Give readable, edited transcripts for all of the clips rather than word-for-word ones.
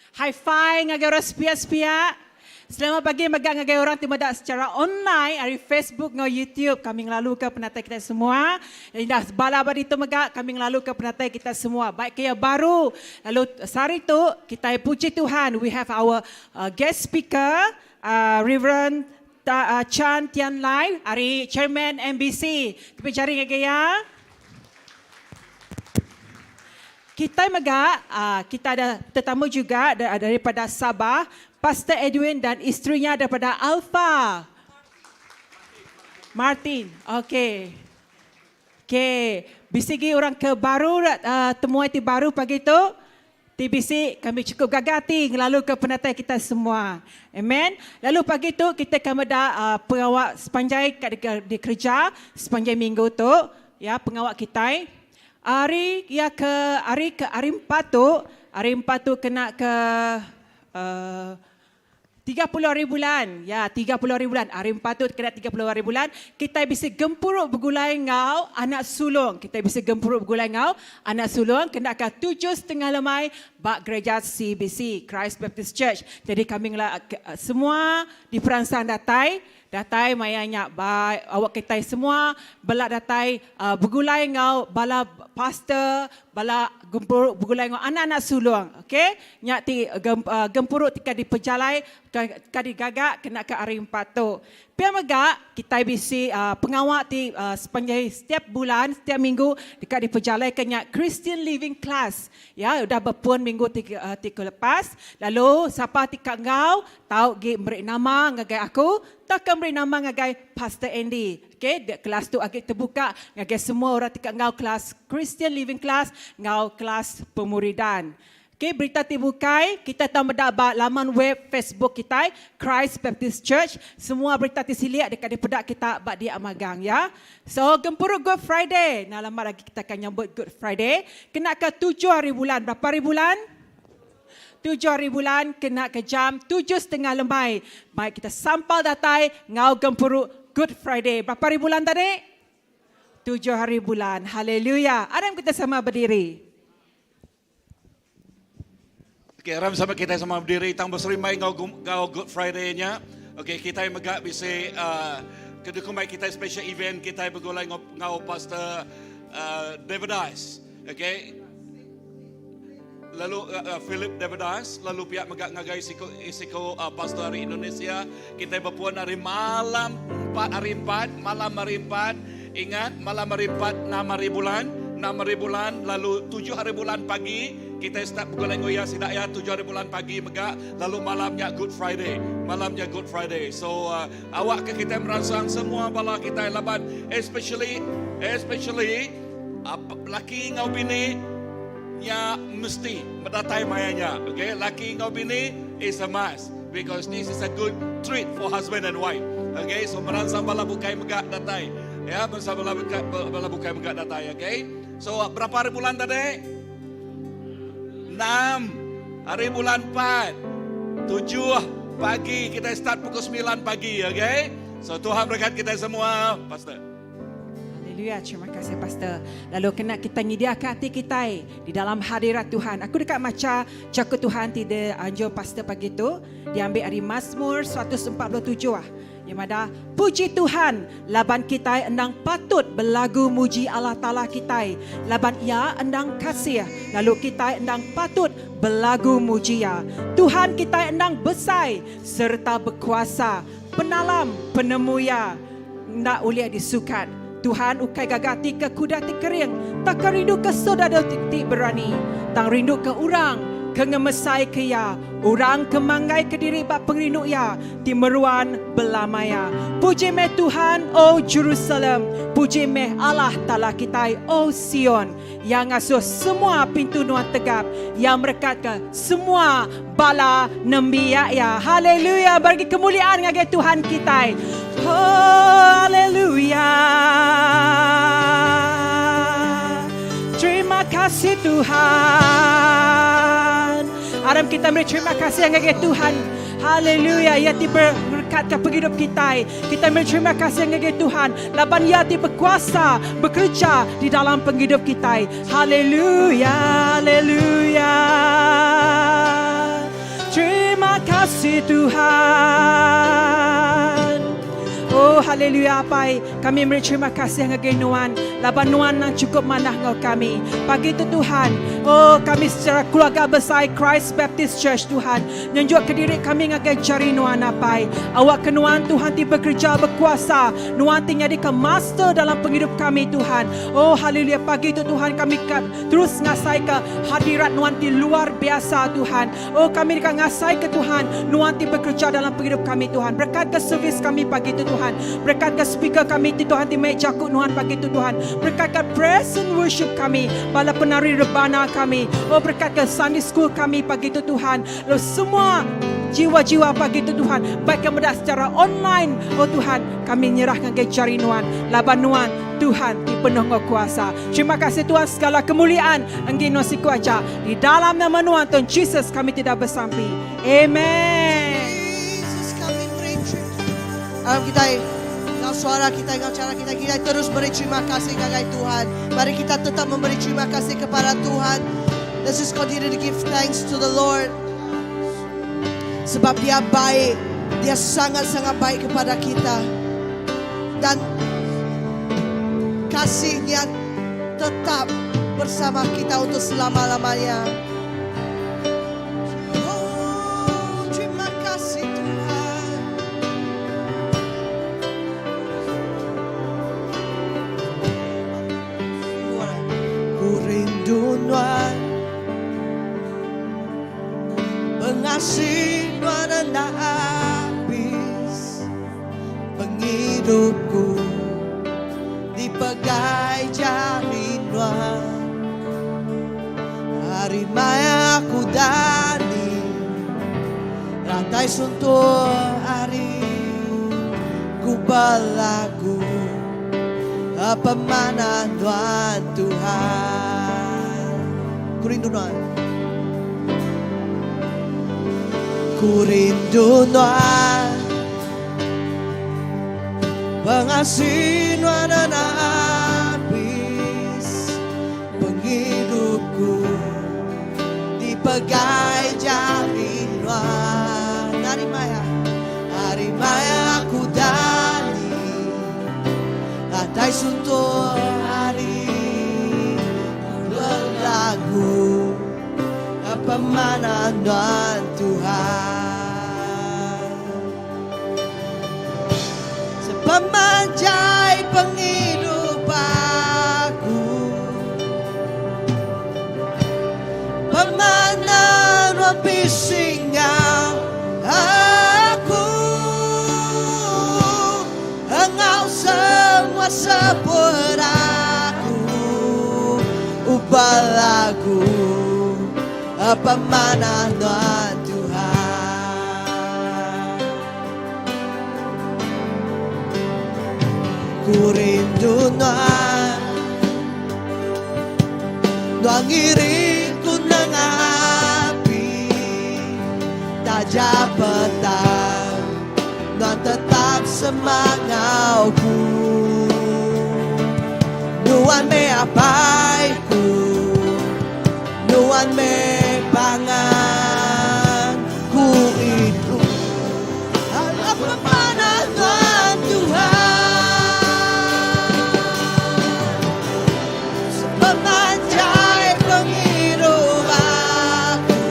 High five ngagai orang spia-spia. Selamat pagi ngagai orang timada secara online dari Facebook ngau YouTube. Kami ngelalu ke penatai kita semua. Dah bala badi tu megak kami ngelalu ke penatai kita semua. Baik kaya baru. Lalu sehari tu kita puji Tuhan. We have our guest speaker, Reverend Chan Tian Lai, hari Chairman MBC. Kita cari ngaya. Kita kita ada tetamu juga daripada Sabah, Pastor Edwin dan isterinya daripada Alpha. Martin. Okey. Bisigi orang ke baru temuai ti baru pagi tu. TBC kami cukup gagati lalu ke penatai kita semua. Amen. Lalu pagi tu kita akan ada pengawal sepanjang di kerja sepanjang minggu tu, ya, pengawal kita. Hari 4 tu kena ke 30,000 bulan. Ya, 30,000 bulan. Hari 4 tu kena 30,000 bulan. Kita bisa gempuruk bergulai ngau anak sulung. Kita bisa gempuruk bergulai ngau anak sulung. Kena ke 7,5 lemai bak gereja CBC, Christ Baptist Church. Jadi kami semua di perangsang datai mayanya awak kita semua bala datai bergulai ngau bala pastor bala gempuruk bergulai ngau anak-anak sulung, okey, nyak ti gempuruk tika di pejalai kadi gagak kena ke hari 4 tu. Pia megak kita bisi pengawal ti sepanjang setiap bulan setiap minggu dekat di pejalai kenya Christian Living Class, ya, dah berpun minggu tiga lepas. Lalu siapa tika ngau tahu gi beri nama ngagai aku takkan beri nama ngagai Pastor Andy. Okey, kelas tu agak terbuka ngagai semua orang tika ngau kelas Christian Living Class, ngau kelas pemuridan. Okey, berita terbukai, kita tambah laman web Facebook kita, Christ Baptist Church. Semua berita tersilik dekat di pedak kita bak dia magang, ya. So, gempuruk Good Friday. Nah, lama lagi kita akan nyambut Good Friday. Kena ke 7 hari bulan. Berapa hari bulan? 7 hari bulan kena ke jam 7.30 lemai. Baik kita sampal datai ngau gempuruk Good Friday. Berapa hari bulan tadi? 7 hari bulan. Haleluya. Ada yang kita sama berdiri. Okey, ram sama kita sama berdiri tang berserimai ngau Good Friday-nya. Okey, kita megak bisa kedukumai kita special event kita bergulai ngau Pastor David Ice. Okey. Lalu Philip Davidas, lalu pihak megak ngagai isiko pastor hari Indonesia. Kita berpuan hari malam 4, malam hari 4. Ingat, malam hari 4 6 hari bulan, lalu 7 hari bulan pagi kita start bergulai ngoya sidak ya 7 hari bulan pagi megak, lalu malamnya Good Friday. So awak ke kita merangsang semua bala kita laban especially laki ngau bini ya mesti mendatai mayanya. Okay, laki ngau bini is a must because this is a good treat for husband and wife. Okay, so merangsang bala bukai megak datai. Ya, bersama bala bukai megak datai. Okay, so berapa hari bulan tadi? 6 hari bulan 4 7 pagi kita start pukul 9 pagi. Okay, so Tuhan berkat kita semua, Pastor. Haleluya, terima kasih Pastor. Lalu kena kita nyediakan hati kita di dalam hadirat Tuhan. Aku dekat macam cakap Tuhan tidak anjur Pastor pagi tu diambil dari Mazmur 147 yang ada puji Tuhan laban kita endang patut berlagu muji Allah Ta'ala kita laban ia endang kasih lalu kita endang patut berlagu muji ya. Tuhan kita endang besar serta berkuasa penalam penemu ya nak uliah disukat. Tuhan ukai gagati ke kuda ti kering tak rindu ke saudara ti berani tang rindu ke orang ke ngemesai ke ya orang kemangai ke diri bak pengrindu ya ti meruan belamaya. Puji meh Tuhan o Jerusalem, puji meh Allah Ta'ala kita o Sion yang ngasuh semua pintu nuan tegap yang merekat ke semua bala nembiak ya. Haleluya, bagi kemuliaan ngagai Tuhan kita. Oh, haleluya. Terima kasih Tuhan. Aram kita beri terima kasih ngagai Tuhan. Haleluya, ia tiba berkat ke penghidup kita. Kita beri terima kasih ngagai Tuhan. Laban ia tiba berkuasa bekerja di dalam penghidup kita. Haleluya, haleluya. kasih Tuhan. Oh haleluya Pai, kami berterima kasih ngagai Nuan, laban Nuan yang cukup manah ngau kami. Pagi itu Tuhan, oh kami secara keluarga besar Christ Baptist Church Tuhan, nyunjuk ke diri kami ngagai jari Nuan Pai. Awak ke Nuan Tuhan ti bekerja berkuasa, Nuan ti nyadikan master dalam penghidup kami Tuhan. Oh haleluya, pagi itu Tuhan kami terus ngasai ke hadirat Nuan ti luar biasa Tuhan. Oh kami ngasai ke Tuhan, Nuan ti bekerja dalam penghidup kami Tuhan. Berkat ke servis kami pagi itu Tuhan. Berkat ke speaker kami itu Tuhan, di meja Nuhan pagi itu Tuhan. Berkat ke praise and worship kami, bala penari rebana kami. Oh berkat ke Sunday school kami pagi itu Tuhan. Lalu semua jiwa-jiwa pagi itu Tuhan, baik yang berada secara online, oh Tuhan, kami nyerahkan ke jari Nuhan, laban Nuhan Tuhan di penuh kuasa. Terima kasih Tuhan, segala kemuliaan engkau nasi kuaca di dalam nama Nuhan Tuhan Yesus kami tidak bersampi. Amen. Kita ngau suara kita, ngau cara kita terus beri terima kasih kepada Tuhan. Mari kita tetap memberi terima kasih kepada Tuhan. Let's just continue to give thanks to the Lord. Sebab Dia baik, Dia sangat-sangat baik kepada kita. Dan kasih-Nya tetap bersama kita untuk selama-lamanya. Oh, terima kasih Tuhan. Nuan, pengasih Nuan tak habis, penghidupku dipegai jari Nuan. Hari maya aku dani, rantai suntuk hari, ku belagu apa mana Tuhan Tuhan. Ku rindu Nuan, ku rindu Nuan, pengasih Nuan dan habis, penghidupku dipegai jari Nuan. Hari maya aku dani, lantai suntuk hari, berlagu apa mana Nuan Tuhan. Sepemanjai penghidup aku, pemana Nuan bisingnya aku, engkau semua seperaku, ubah lagu apa mana Tuhan Tuhan. Ku rindu Tuhan, Tuhan ngiriku nang api, tajam petang, Tuhan tetap semangatku. Tuhan me apaiku, Tuhan me pangan ku itu. Apa mana Tuhan Tuhan, sepemanjai penghidup aku,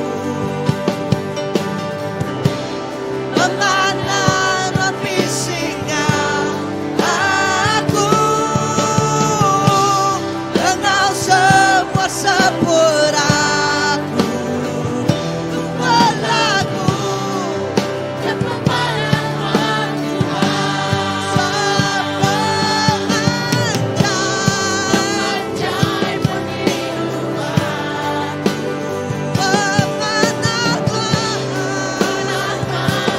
pemana rapi singa aku, engkau semua sepuraku, berlaku kepemanaan Tuhan, sepemanjai penghidup aku, pemana Tuhan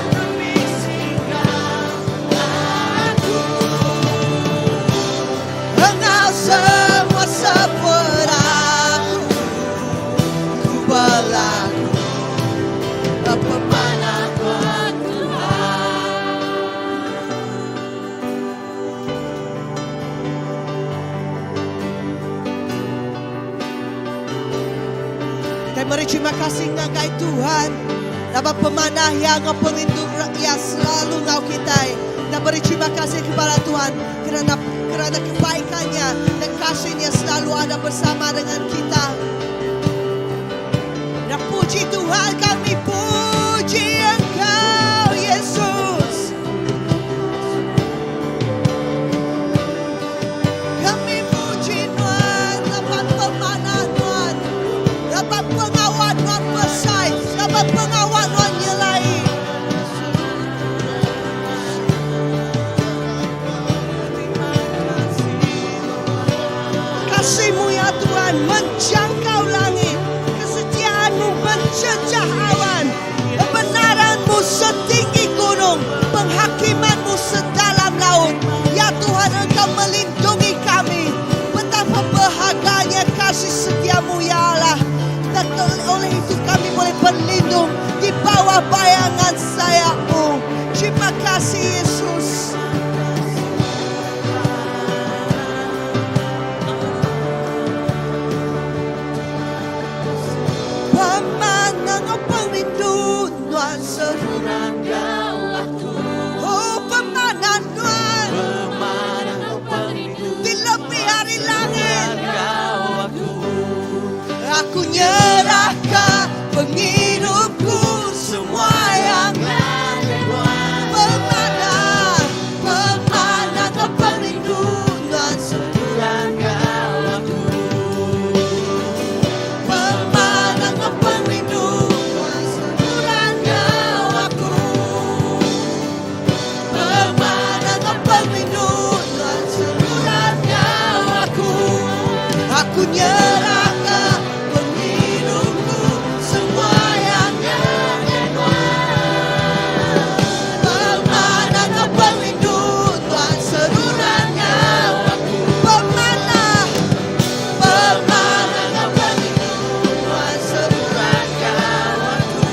rapi singa aku, engkau semua sepuraku, ku berlaku apa mana Tuhan Tuhan. Kita beri terima kasih ngagai Tuhan. Dapat pemanah yang Engkau pelindung rakyat selalu Engkau kita. Kita beri terima kasih kepada Tuhan kerana kebaikannya dan kasihnya selalu ada bersama dengan kita. Dan puji Tuhan, kami puji Engkau Yesus. Kami puji Tuhan, dapat pemanah Tuhan, dapat pengawal Tuhan besar, dapat pengawal Tuhan nyelai. Kasih-Mu ya Tuhan menjangkau langit, kesetiaan-Mu mencecah awan, kebenaran-Mu setinggi gunung, penghakiman-Mu sedalam laut. Ya Tuhan, Engkau melindungi kami. Betapa berharganya kasih setia-Mu ya Allah. Dan oleh itu kami boleh berlindung di bawah bayangan sayap-Mu. Terima kasih Yesus. Pemanang pelindung Tuhan serunan Kau aku. Oh pemanang Tuhan, di lebih hari langit aku nyerahkan penghidupku semua yang pemanang pelindung Tuhan serunan Kau aku. Pemanang pelindung Tuhan serunan Kau aku. Pemanang pelindung Tuhan serunan Kau aku. Aku nyerahkan penghidupku semua yang pemanang pelindung Tuhan serunan Kau aku. Pemanang pelindung Tuhan serunan Kau aku.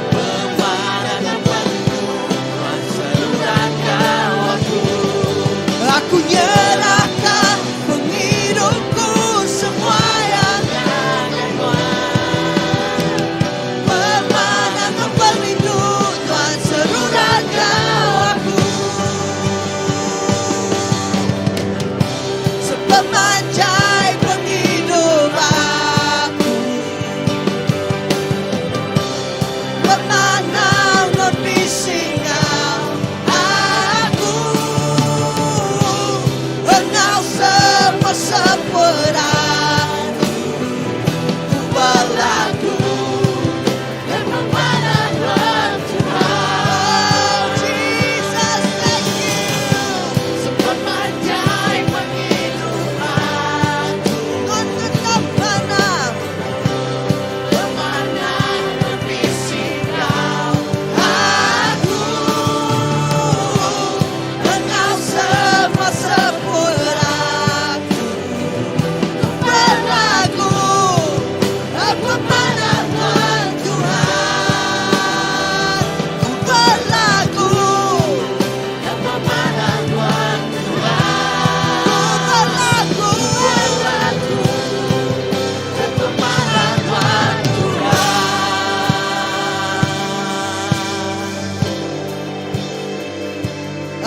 Pemanang pelindung Tuhan serunan Kau aku. Aku nyerahkan penghidupku semua yang pemanang pelindung Tuhan serunan Kau aku. Sepemanjai penghidup aku, pemanang membising aku. Engkau semua peraku, pelaku, dan pemanah Tuhan. Oh Jesus, thank you. Sepemanjai penghidup aku, Engkau pemanah membising aku. Engkau semua peraku, pelaku, pemanah Tuhan. Pelaku, pemanah Tuhan. Pelaku, pemanah Tuhan.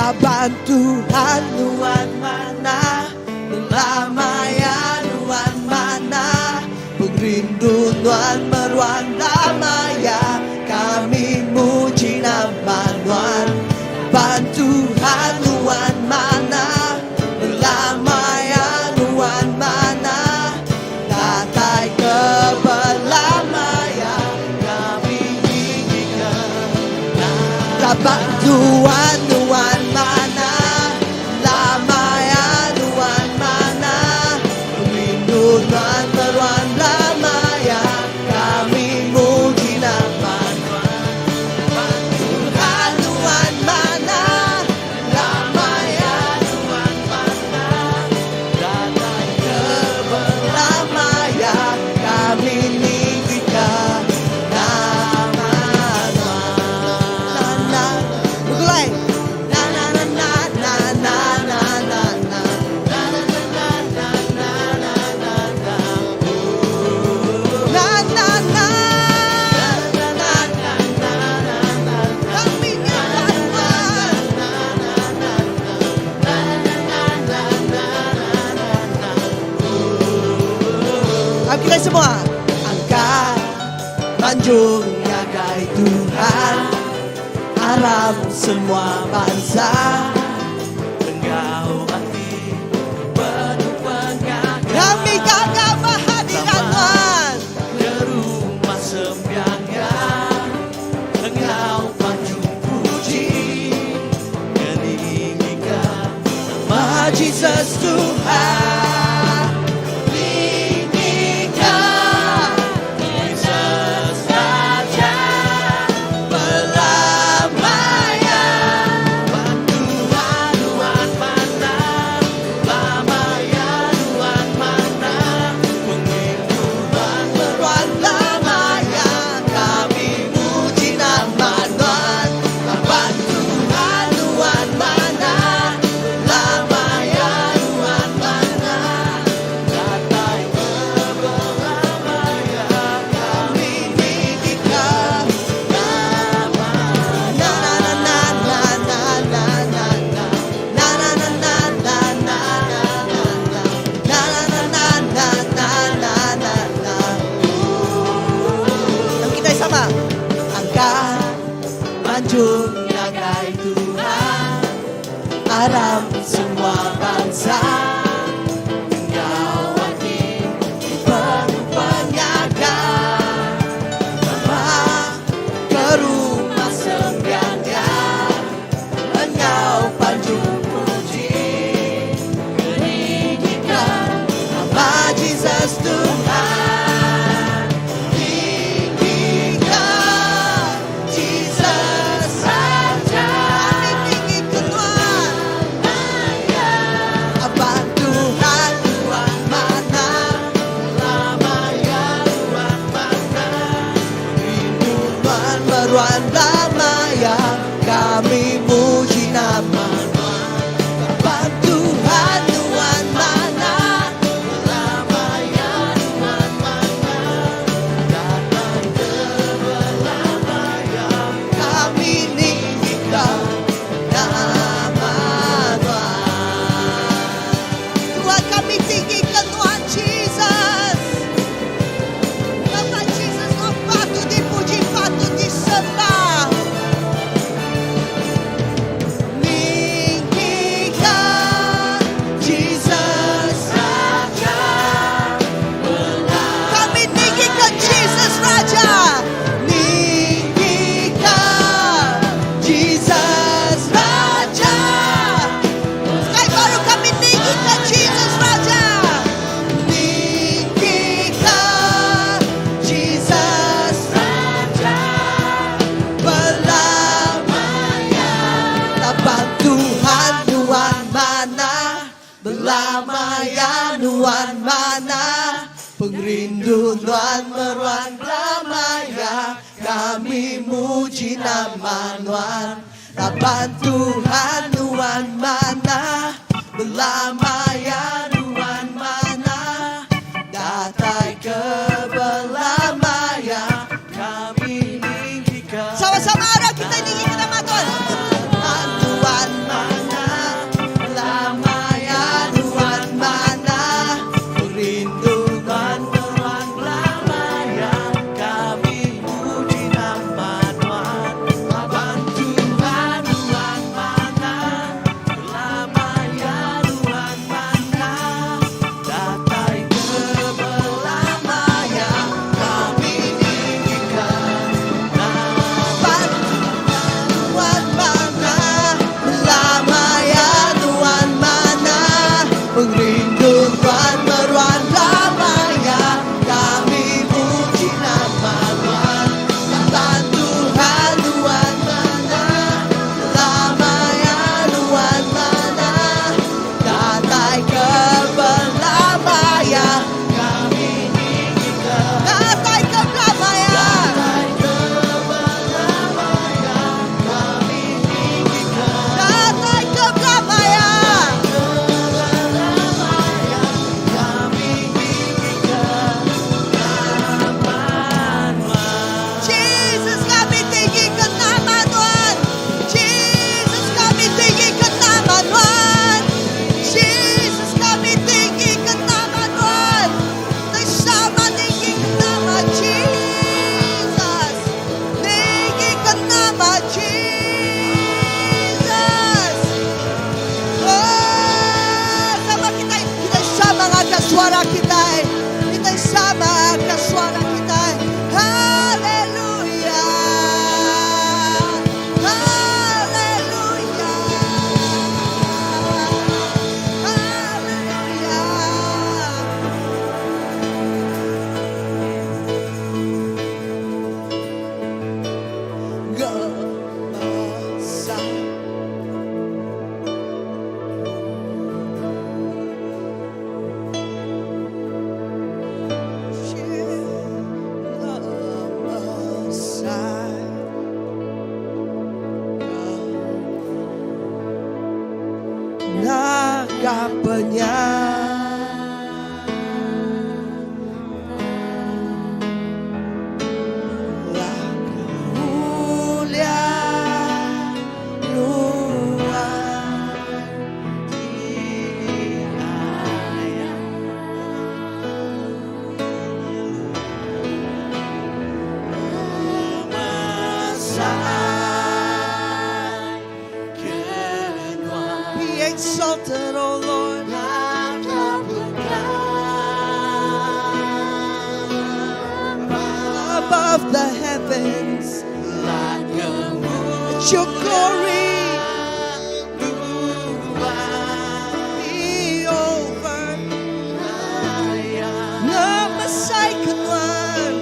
Abang Tuhan, Tuhan mana, melamaya Tuhan mana, perindu Tuhan meruang damaya, kami muji nama Tuhan. Abang Tuhan, Tuhan mana, melamaya Tuhan mana, datai kebelamaya, kami ingin Abang Tuhan, Tuhan mana, lamaya Tuhan mana, rindu Tuhan meruang lamaya, kami muji nama Tuhan. Abang Tuhan, Tuhan mana, lamaya Tuhan mana, datai kebelamaya, kami ninggikan nama Tuhan. Mulai angkat manjungnya kay Tuhan, alam semua bangsa. Engkau hati penuh pengagam, Kami gagah hadirat Tuhan. ke rumah sembiangan. Engkau panjung puji, meninggikan nama Jesus Tuhan. Meninggikan Jesus Raja Pelamaya, Tuhan Tuhan mana, Lamaya Tuhan mana, penghidupan Tuhan lamanya kami muji nama Tuhan. Laban Tuhan, Tuhan mana, lamanya Tuhan mana. datai kebelamaya, Kami ninggikan nama. Na na na na na na na na na. Na na na na na na na na na. Na na na na na na na na na. Ang kita sama. Angkat manjungnya kay Tuhan, alam semua bangsa. Engkau hati penuh pengagam, ke rumah sembiangan. Engkau panjung puji, meninggikan nama Jesus Tuhan. Meninggikan Jesus Raja. Kami tinggikan Tuhan. Abang Tuhan, Tuhan mana, lamaya Tuhan mana, rindu Tuhan meruan lamanya, kami muji nama Tuhan. Abang Tuhan, Tuhan mana, lamaya Tuhan mana, datai kebelamaya, kami ninggikan nama Tuhan. Tuhan, kami tinggikan Tuhan Jesus. Nama Jesus kau patut dipuji, patut disembah. Ninggikan Jesus Raja. Kami ninggikan Jesus Raja. Ninggikan Jesus Raja. Sekali baru kami ninggikan Jesus Raja. Ninggikan Jesus Raja. Belamanya laban Tuhan, Tuhan mana, belamanya Tuhan mana, pengrindu Tuhan meruan belamanya, kami muji nama Tuhan. Laban Tuhan, Tuhan mana, belamanya Tuhan mana, datai ke belamaya, kami ninggikan. Sama-sama ada kita ninggikan nama Tuhan. Tuhan mana, lamanya Tuhan mana, rindu Tuhan meruan belamaya, kami muji nama Tuhan. Laban Tuhan, Tuhan mana, lamaya Tuhan mana, Bapaknya. Lah kemuliaan luar Be exalted, O Lord. Above the heavens, let your glory be over. Namasaikan one.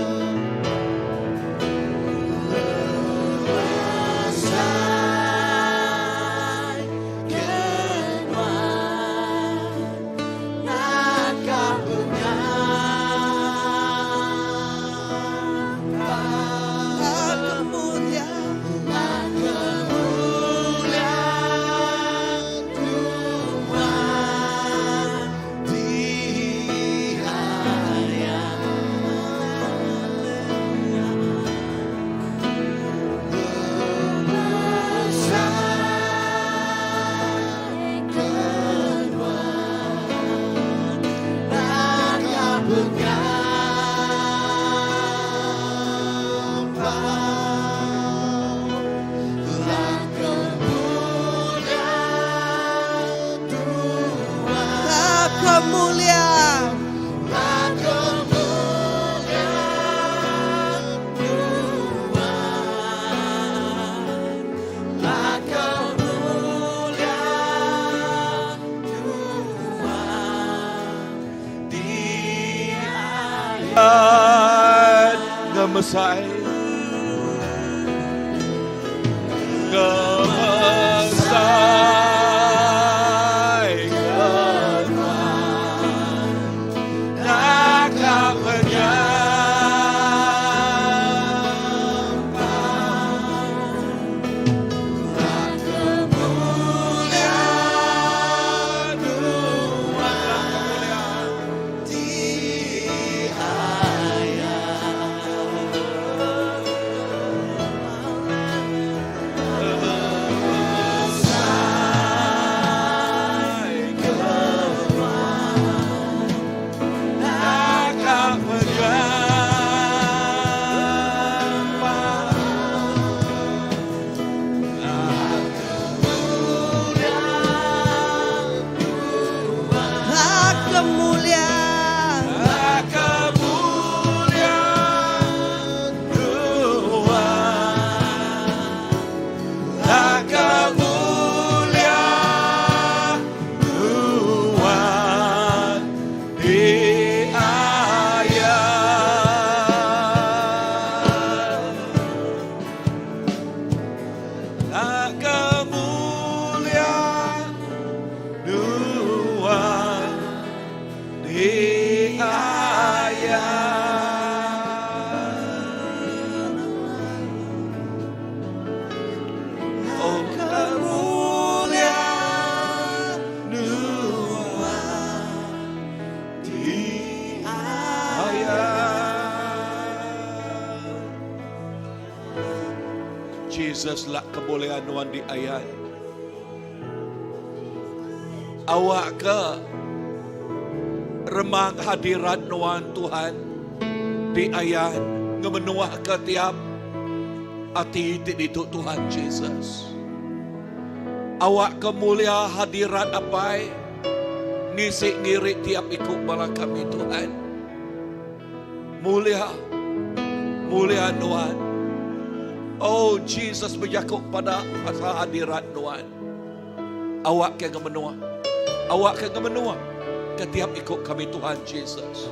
Kemuliaan. Ngemasai Jesus lah kemuliaan Tuhan di ayat. Awak ke remang hadirat Tuhan Tuhan di ayat ngemenuah ke tiap hati itu Tuhan Jesus. Awak kemulia hadirat apa ngisi ngirik tiap ikut bala kami Tuhan. Mulia Tuhan. Oh Jesus berjakuk pada asa hadirat Tuhan. Awak yang menua. Awak yang menua. Ketiap ikut kami Tuhan Jesus.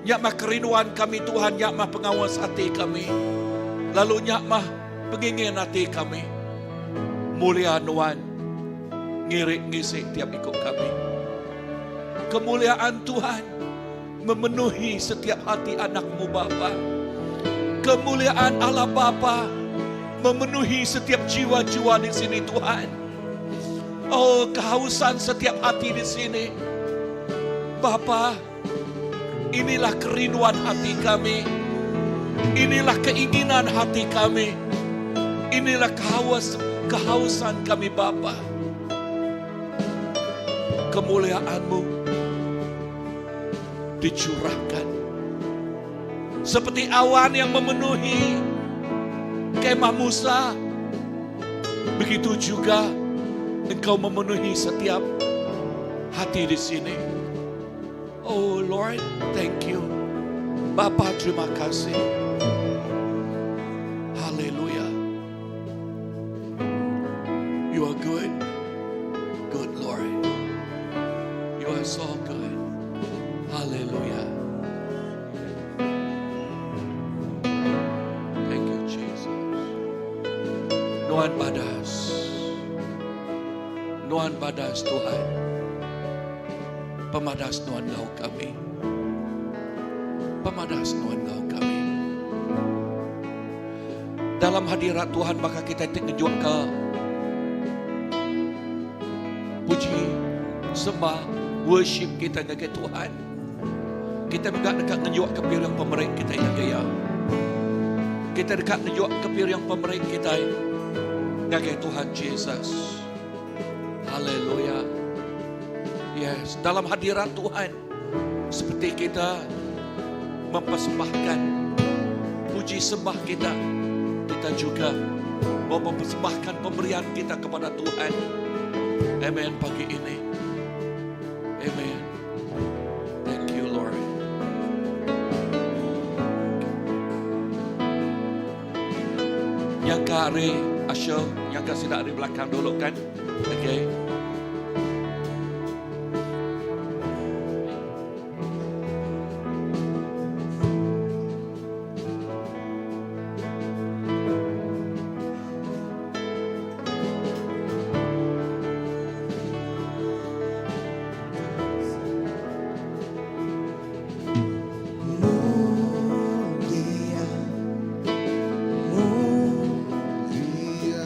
Nyak mah kerinduan kami Tuhan. Nyak mah pengawas hati kami. Lalu nyak mah pengingin hati kami. Mulia Tuhan. Ngirik ngisi tiap ikut kami. Kemuliaan Tuhan memenuhi setiap hati anakmu Bapa. Kemuliaan Allah Bapa memenuhi setiap jiwa-jiwa di sini Tuhan. Oh, kehausan setiap hati di sini. Bapa, inilah kerinduan hati kami. Inilah keinginan hati kami. Inilah kehausan kami Bapa. Kemuliaan-Mu dicurahkan seperti awan yang memenuhi kemah Musa. Begitu juga Engkau memenuhi setiap hati di sini. Oh Lord, thank you. Bapa, terima kasih. Haleluya. You are good. Good Lord. You are so good. Haleluya. Thank you Jesus. Nuan badas. Nuan badas Tuhan. Pemadas Nuan Engkau kami. Pemadas Nuan Engkau kami. Dalam hadirat Tuhan maka kita tunjuk ke puji, sembah, worship kita dengan Tuhan. Kita dekat tunjuk ke pilihan pemerintah kita yang gaya. Kita dekat tunjuk ke pilihan pemerintah kita dengan Tuhan Yesus. Haleluya. Yes, dalam hadirat Tuhan seperti kita mempersembahkan puji sembah kita, kita juga mau mempersembahkan pemberian kita kepada Tuhan. Amen pagi ini. Amen. Thank you Lord. Yang kari Asya, yang kasih dari belakang dulu kan. Okay. Mulia, mulia,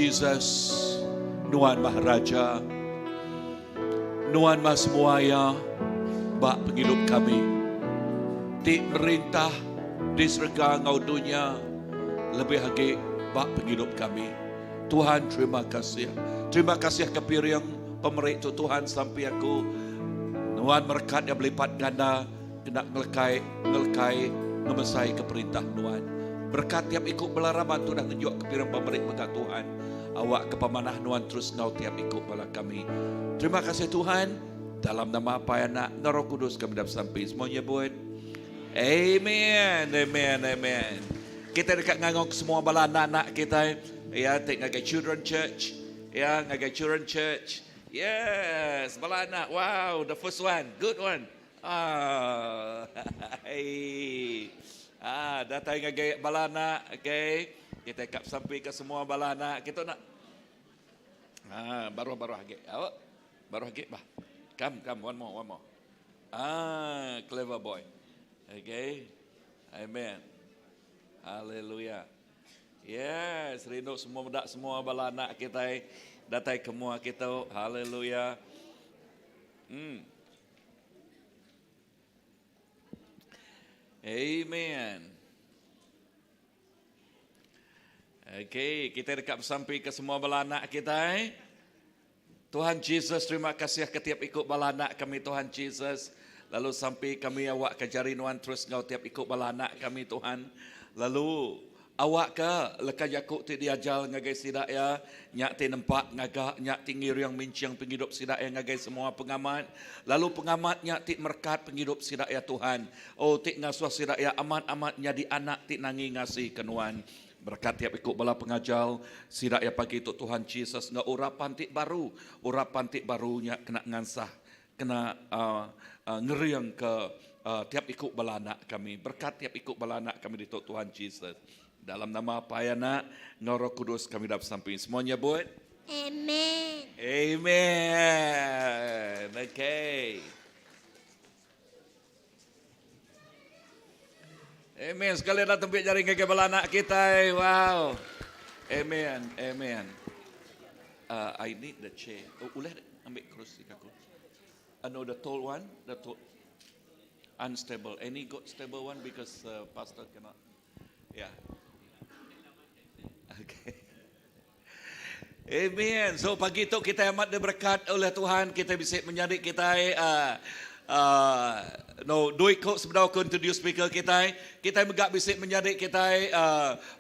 Jesus, Nuan Maharaja, Nuan Masmuaya, Bak penghidup kami. Ti merintah di surga ngau dunia, lebih lagi Bak penghidup kami. Tuhan terima kasih. Terima kasih kepiriang pemerik tu Tuhan sampai aku. Nuan merkat yang berlipat ganda, kena ngelekai, ngemesai ke perintah Nuan. Berkat tiap ikut belaraman tu dah tunjuk kepiriang pemerik berkat Tuhan. Awak kepamanah Nuan terus ngau tiap ikut bala kami. Terima kasih Tuhan. Dalam nama apa anak Roh Kudus kami dapat sampai semuanya buat. Amen, amen, amen. Kita dekat ngangong semua bala anak-anak kita. Ya, take ngagai children church. Ya, ngagai children church. Yes, bala anak. Wow, the first one, good one. Datang ngagai bala anak. Okay, kita kap sampai ke semua bala anak. Kita nak. Baru lagi. Awak, baru lagi bah. Come, one more. Clever boy. Okay, amen. Haleluya. Yes, rindu semua budak semua bala anak kita datang ke semua kita. Haleluya. Amen. Okay, kita dekat sampai ke semua bala anak kita. Tuhan Jesus, terima kasih ketiap ikut bala anak kami Tuhan Jesus. Lalu sampai kami awak kejari Nuan terus ngau tiap ikut bala anak kami Tuhan. Lalu awak ke lekas jakuk ti diajal ngagai sidak ya. Nyak ti nempak ngagak, nyak ti ngiriang minciang penghidup sidak ya ngagai semua pengamat. Lalu pengamat nyak ti merkat penghidup sidak ya Tuhan. Oh ti ngasuh sidak ya amat-amat nyadi anak ti nangi ngasih ke Nuan. Berkat tiap ikut bala pengajal, sidak ya pagi itu Tuhan Jesus ngau urapan ti barunya kena ngansah, kena ngeriang ke tiap ikut bala anak kami. Berkat tiap ikut bala anak kami di Tuhan Jesus. Dalam nama Payana, Roh Kudus kami dapat sampai semuanya buat. Amen. Amen. Okay. Amen. Sekalian datang biar jaring ke bala anak kita. Wow. Amen. Amen. I need the chair. Boleh ambil kerusi aku. No, the tall one. The tall. Unstable. Any got stable one because pastor cannot. Yeah. Okay. Amen. So pagi itu kita amat diberkat oleh Tuhan. Kita bisa menjadi kita do ikut sebenarnya aku introduce speaker kita. Kita megak bisa menjadi kita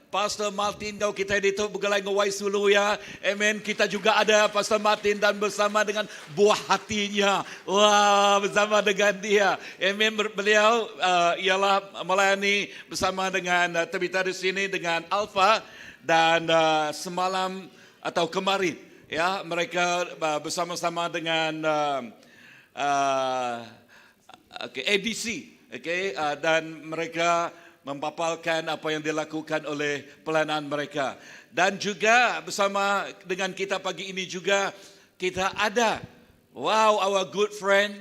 Pastor Martin kau kita di tu bergelai ngawai sulu ya. Amen. Kita juga ada Pastor Martin dan bersama dengan buah hatinya. Wah, bersama dengan dia. Amen. Beliau ialah melayani bersama dengan Tabitha di sini dengan Alpha dan semalam atau kemarin ya mereka bersama-sama dengan ADC dan mereka mempapalkan apa yang dilakukan oleh pelayanan mereka. Dan juga bersama dengan kita pagi ini juga kita ada our good friend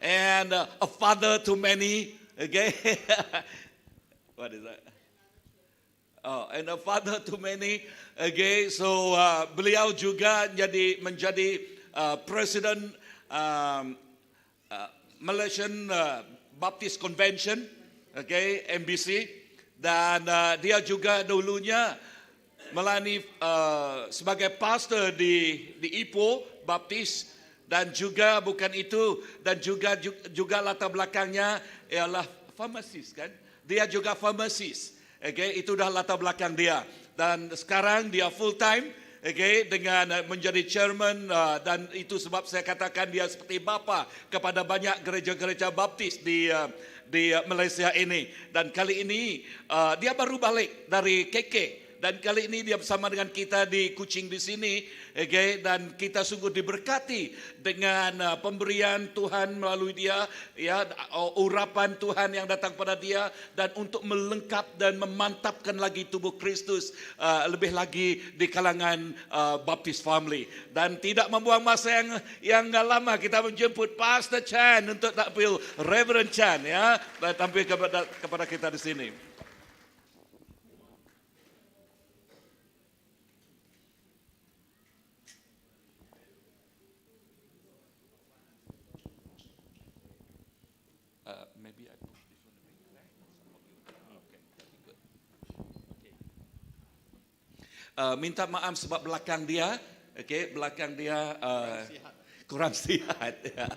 and a father to many. What is that? And a father to many. So beliau juga menjadi Presiden Malaysian Baptist Convention, MBC, dan dia juga dulunya melayani sebagai pastor di Ipoh Baptist, dan juga bukan itu, dan juga latar belakangnya ialah pharmacist kan? Dia juga pharmacist. Itu dah latar belakang dia, dan sekarang dia full time. Dengan menjadi chairman dan itu sebab saya katakan dia seperti bapa kepada banyak gereja-gereja Baptis di Malaysia ini. Dan kali ini dia baru balik dari KK. Dan kali ini dia bersama dengan kita di Kuching di sini, dan kita sungguh diberkati dengan pemberian Tuhan melalui dia, ya, urapan Tuhan yang datang pada dia, dan untuk melengkap dan memantapkan lagi tubuh Kristus lebih lagi di kalangan Baptist family. Dan tidak membuang masa yang lama, kita menjemput Pastor Chan untuk tampil, Reverend Chan ya, tampil kepada kita di sini. minta maaf sebab belakang dia, okey, belakang dia kurang sihat. Ya.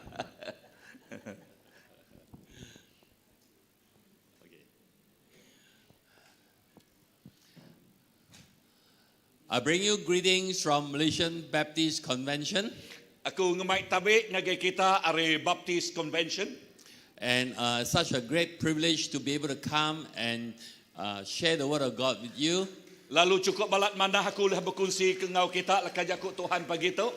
I bring you greetings from Malaysian Baptist Convention, Aku ngemai tabik ngagai kita are Baptist Convention. and such a great privilege to be able to come and share the Word of God with you. Lalu cukup balat mana aku lah berkongsi ke ngau kita lah kajakut Tuhan pagi tu.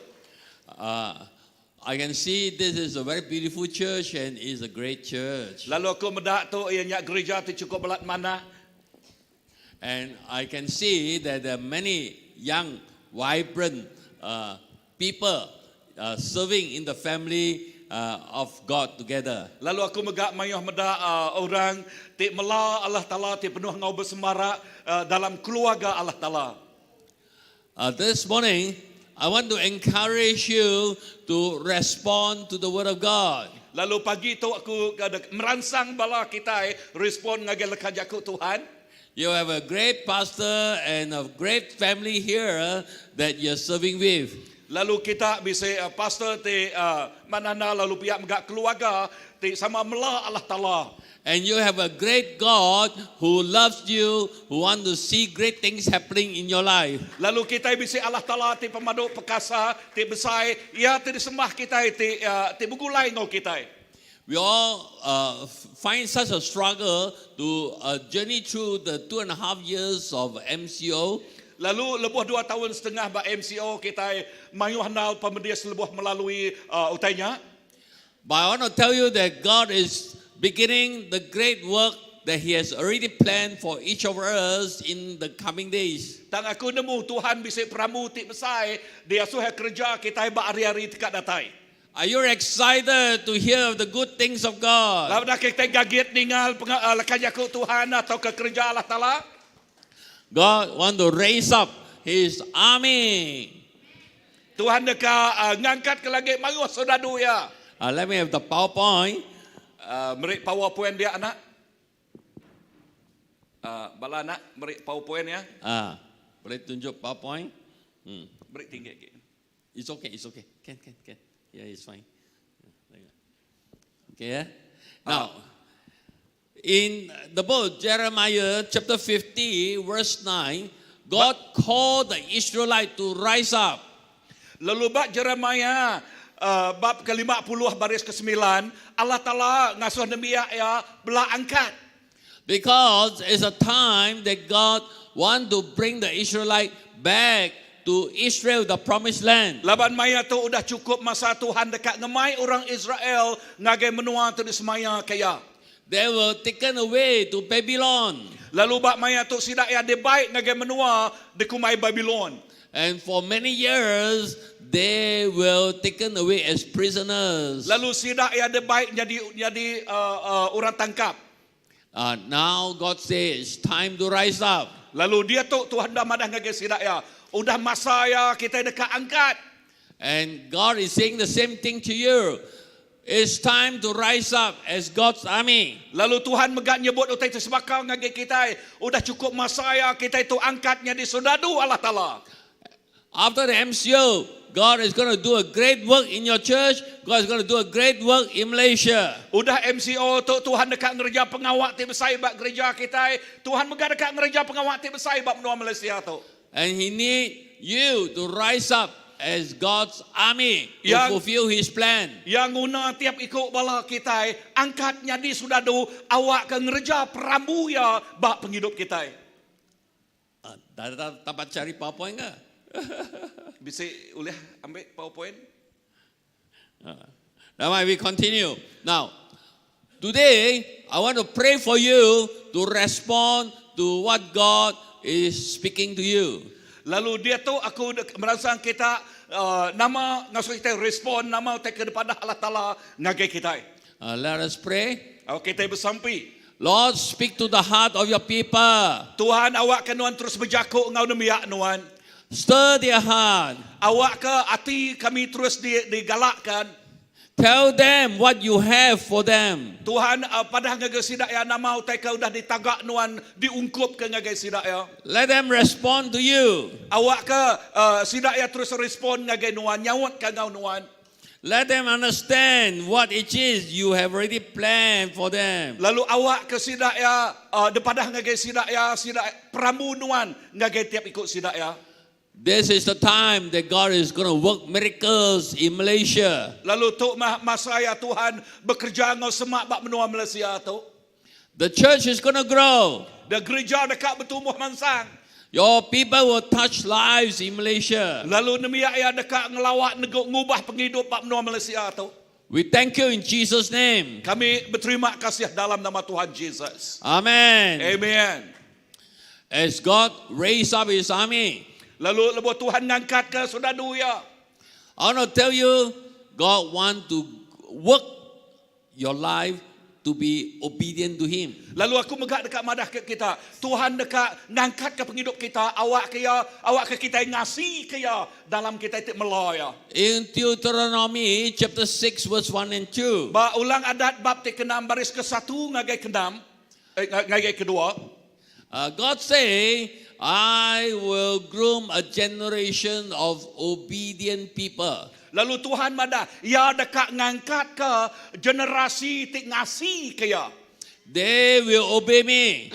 I can see this is a very beautiful church and is a great church. Lalu aku medak tu ianya gereja tu cukup balat mana. And I can see that there are many young, vibrant people serving in the family of God together. Lalu aku megak mayuh medak orang ti mela Allah Taala ti penuh ngau bersemarak dalam keluarga Allah Taala. This morning, I want to encourage you to respond to the Word of God. Lalu pagi tu aku merangsang bala kita respon ngagai lekajakut Tuhan. You have a great pastor and a great family here that you're serving with. Lalu kita bisa pastor ti manana lalu pihak megak keluarga ti sama mela Allah Taala. And you have a great God who loves you, who wants to see great things happening in your life. Lalu kita bisa Allah Taala ti pemadu perkasa ti besar ya ti disembah kita ti begulai ngau kita. We all find such a struggle to journey through the 2.5 years of MCO. Lalu lebuh 2 tahun setengah ba MCO kita mayuh handal pemedias lebuh melalui utainya. But I want to tell you that God is beginning the great work that He has already planned for each of us in the coming days. Tang aku nemu Tuhan bisa peramu ti besar dia suha kerja kita ba hari-hari dekat datai. Are you excited to hear of the good things of God? Lalu dah kita gagit ningal lekajakut Tuhan atau ke kerja Allah Taala. God want to raise up His army. Tuhan deka ngangkat ke lagi maruh saudadu ya. Let me have the PowerPoint. Merik PowerPoint dia anak. Bala anak merik PowerPoint ya. Boleh tunjuk PowerPoint? Merik tinggi ke. It's okay, it's okay. Can. Yeah, it's fine. Okay, yeah? Now, in the book Jeremiah chapter 50 verse 9, God called the Israelites to rise up. Lalu bab Jeremiah bab ke-50 baris ke-9 Allah Taala ngasuh demiak ya belah angkat. Because it's a time that God want to bring the Israelite back to Israel, the promised land. Laban maya tu udah cukup masa Tuhan dekat ngemai orang Israel ngagai menua tu di semaya kaya. They were taken away to Babylon. Lalu bab maya tu sidak ya debaik ngagai menua di kumai Babylon. And for many years, they were taken away as prisoners. Lalu sidak ya debaik jadi orang tangkap. Now God says, it's time to rise up. Lalu dia tu Tuhan dah madah ngagai sidak ya. Udah masa ya kita dekat angkat. And God is saying the same thing to you. It's time to rise up as God's army. Lalu Tuhan megak nyebut utai tersebakau ngagai kita. Udah cukup masa ya kita itu angkatnya di saudadu Allah Taala. After the MCO, God is going to do a great work in your church. God is going to do a great work in Malaysia. Udah MCO tu Tuhan dekat ngerja pengawak ti besar bab gereja kita. Tuhan megak dekat ngerja pengawak ti besar bab menua Malaysia tu. And He need you to rise up as God's army to fulfill His plan. Yang guna tiap ikut bala kita, angkatnya di sudadu awak ke ngerja perambu ya bak penghidup kita. Dapat cari PowerPoint ke? Bisa boleh ambil PowerPoint? Now we continue. Now, today I want to pray for you to respond to what God is speaking to you. Lalu dia tu aku merasa kita nama ngasuh kita respon nama kita kepada Allah Taala ngagai kita. Let us pray. Kita bersampi. Lord, speak to the heart of your people. Tuhan awak kenuan terus berjakuk ngau demiak nuan. Stir their heart. Awak ke hati kami terus digalakkan. Tell them what you have for them. Tuhan pada ngagai sidak ya nama utai kau dah ditagak nuan diungkup ke ngagai sidak ya. Let them respond to you. Awak ke sidak ya terus respon ngagai nuan nyawat ke ngau nuan. Let them understand what it is you have already planned for them. Lalu awak ke sidak ya depadah ngagai sidak ya sidak pramu nuan ngagai tiap ikut sidak ya. This is the time that God is going to work miracles in Malaysia. Lalu tok masa ya Tuhan bekerja ngau semak bak menua Malaysia tu. The church is going to grow. Dan gereja dekat bertumbuh mansang. Your people will touch lives in Malaysia. Lalu nemiak ya dekat ngelawak ngubah penghidup bak menua Malaysia tu. We thank you in Jesus' name. Kami berterima kasih dalam nama Tuhan Yesus. Amen. Amen. As God raised up His army, Lalu lebuh Tuhan ngangkat ke saudara ya. I want to tell you, God want to work your life to be obedient to Him. Lalu aku megak dekat madah ke kita. Tuhan dekat ngangkat ke penghidup kita. Awak ke kita ngasih ke ya dalam kita itu meloya. In Deuteronomy chapter 6 verse 1 and 2. Ba ulang adat bab ke-6 baris ke-1 ngagai ke-6 ngagai kedua. God say, I will groom a generation of obedient people. Lalu Tuhan madah ya dekat ngangkat ke generasi tik ngasih ke ya. They will obey me.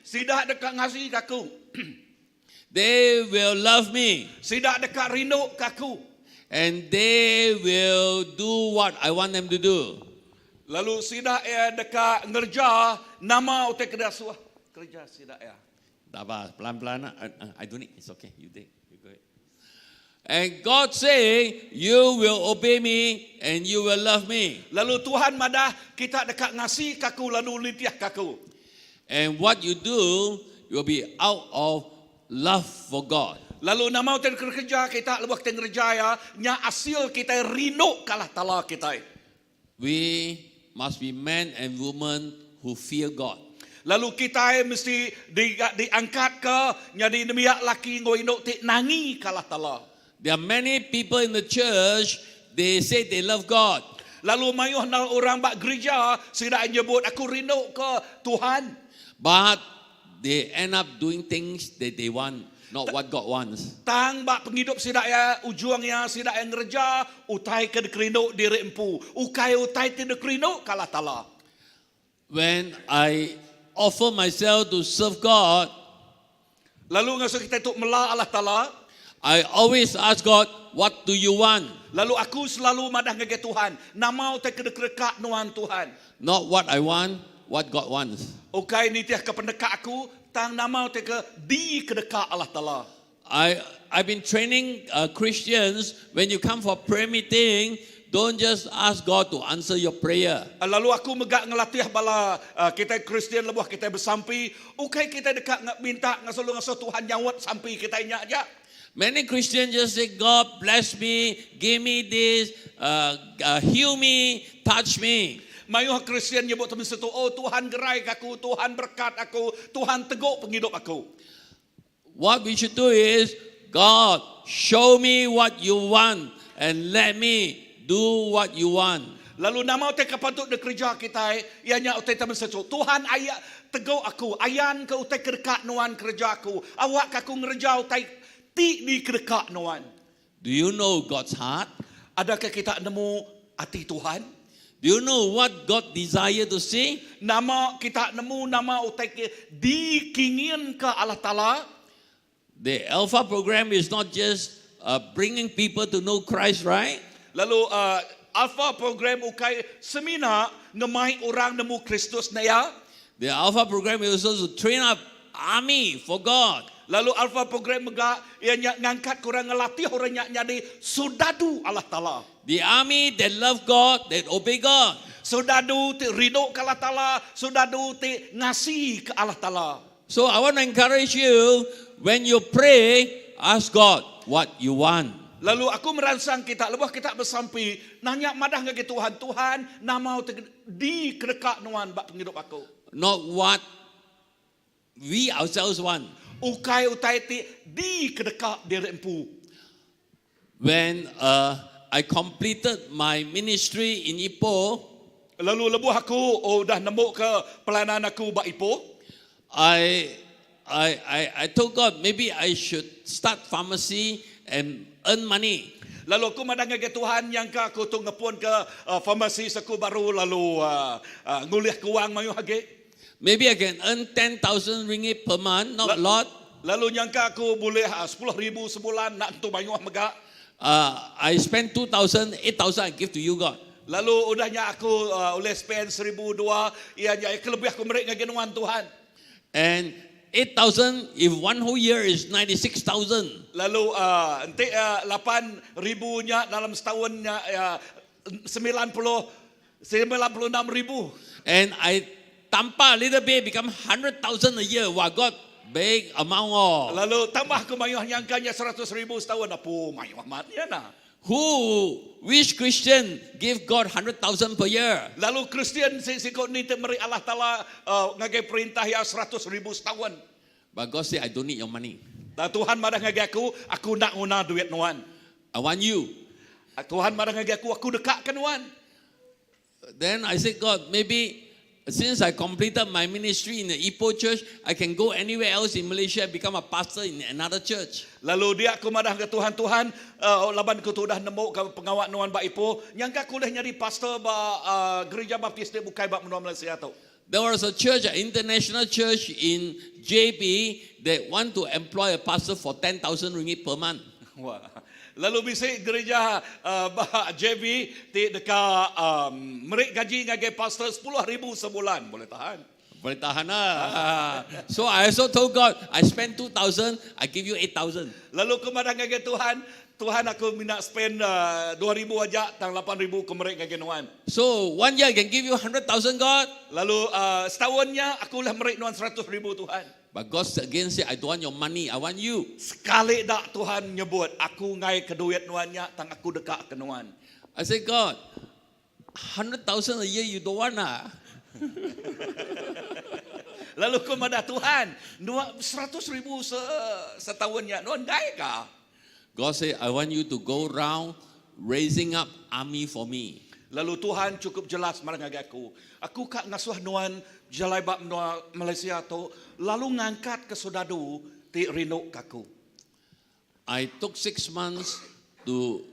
Sidak dekat ngasih kaku. They will love me. Sidak dekat rindu kaku. And they will do what I want them to do. Lalu sidak ya dekat ngerja nama utai kedasuah. Kerja sidak ya. Tak apa, pelan-pelan. I don't need. It's okay. You take. You go ahead. And God say, you will obey me and you will love me. Lalu Tuhan madah kita dekat ngasih kaku lalu litiah kaku. And what you do will be out of love for God. Lalu nama utai kerja kita lebuh kita ngerja ya nya asil kita rindu kalah tala kita. We must be men and women who fear God. Lalu kita mesti diangkat ke jadi nemiak laki ngoino tik nangi kalah tala. There are many people in the church, they say they love God. Lalu mayuh na orang bak gereja sida nyebut aku rindu ke Tuhan. But they end up doing things that they want, not what God wants. Tang bak penghidup sida ya ujungnya sida yang ngerja utai ke rindu diri empu. Ukai utai tidak rindu kalah tala. When I offer myself to serve God, Lalu ngasuh kita itu mela Allah Ta'ala. I always ask God, what do you want? Lalu aku selalu madah ngege Tuhan. Nama utai kedek-dekat nuan Tuhan. Not what I want, what God wants. Ukai nitiah ke pendekat aku. Tang nama utai ke di kedekat Allah Ta'ala. I've been training Christians, when you come for prayer meeting, don't just ask God to answer your prayer. Lalu aku megak ngelatih bala kita Kristian lebuh kita bersampi. Ukai kita dekat minta ngasuh Tuhan nyawat sampai kita nya aja. Many Christians just say, God bless me, give me this, heal me, touch me. Mayuh Kristian nyebut temen setu, oh Tuhan gerai aku, Tuhan berkat aku, Tuhan teguk penghidup aku. What we should do is, God, show me what you want and let me do what you want. Lalu nama utai kapatut de kerja kita, ianya utai temen setu, Tuhan ayat teguk aku, ayan ke utai kedekat nuan kerja aku, awak kaku ngerja utai ti di kedekat nuan. Do you know God's heart? Adakah kita nemu hati Tuhan? Do you know what God desire to see? Nama kita nemu nama utai dikingin ke Allah Ta'ala. The Alpha program is not just bringing people to know Christ, right? Lalu Alpha program ukai seminar ngemai orang nemu Kristus na ya. The Alpha program is also to train up army for God. Lalu Alpha program mega ia ngangkat kurang ngelatih orang nyadi sudadu Allah Ta'ala. The army that love God, that obey God. Sudadu ti ridho ke Allah Ta'ala, sudadu ti ngasih ke Allah Ta'ala. So I want to encourage you, when you pray, ask God what you want. Lalu aku merangsang kita, lepas kita bersampi, nanya madah ngake Tuhan, Tuhan, nama di kedekat nuan bak penghidup aku. Not what we ourselves want. Ukai utai ti di kedekat diri empu. When I completed my ministry in Ipoh, Lalu lebuh aku dah nemu ke pelayanan aku ba Ipoh. I told God maybe I should start pharmacy and earn money. Lalu aku madang ke Tuhan yang ka aku tu ngepun ke farmasi saku baru lalu nguliah ke wang mayu hage. Maybe I can earn 10,000 ringgit per month, not a lot. Lalu nyangka aku boleh 10,000 sebulan nak tu mayu mega. I spend 2,000, 8,000 I give to you, God. Lalu udahnya aku oleh spend 1,200 ianya kelebih aku merik ngagenuan Tuhan. And 8,000, if one whole year is 96,000. Lalu ente 8,000-nya dalam setahunnya 96,000. And I tampa a little bit, become 100,000 a year. Wow, God, big amount. Oh. Lalu tambah ke mayuh nyangkanya 100,000 setahun apa mayuh amatnya nah. Which Christian give God 100,000 per year? Lalu Kristian sikot ni temeri Allah Taala ngagai perintah ya 100,000 setahun. But God said, I don't need your money. Dan Tuhan marah ngagai aku nak guna duit nuan. I want you. Tuhan marah ngagai aku dekatkan nuan. Then I said, God, maybe since I completed my ministry in the Ipoh church, I can go anywhere else in Malaysia and become a pastor in another church. Lalu dia aku marah ke Tuhan, laban ku tu dah nemu ke pengawak nuan ba Ipoh, nyangka aku dah nyari pastor ba gereja baptis di Bukai ba menua Malaysia tu. There was a church, an international church in JB that want to employ a pastor for 10,000 ringgit per month. Wah. Lalu bisik gereja JB ti dekat merik gaji ngagai pastor 10,000 sebulan. Boleh tahan? Boleh tahan lah. So I also told God, I spend 2,000, I give you 8,000. Lalu kemadang ngagai Tuhan aku minat spend 2,000 aja, tang 8,000 ke merik ngagai nuan. So 1 year I can give you 100,000, God. Lalu setahunnya aku lah merik nuan 100,000 Tuhan. But God again said, I don't want your money, I want you. Sekali dak Tuhan nyebut aku ngai ke duit nuannya, tang aku dekat ke nuan. I said, God, 100,000 a year you don't want lah. Lalu kepada Tuhan, 100,000 setahunnya, nuan ngai ka? God said, I want you to go around raising up army for me. Lalu Tuhan cukup jelas marang aku. Aku kak ngasuh nuan jalai bab menua Malaysia tu, lalu ngangkat ke sodadu ti rinuk kaku. I took 6 months to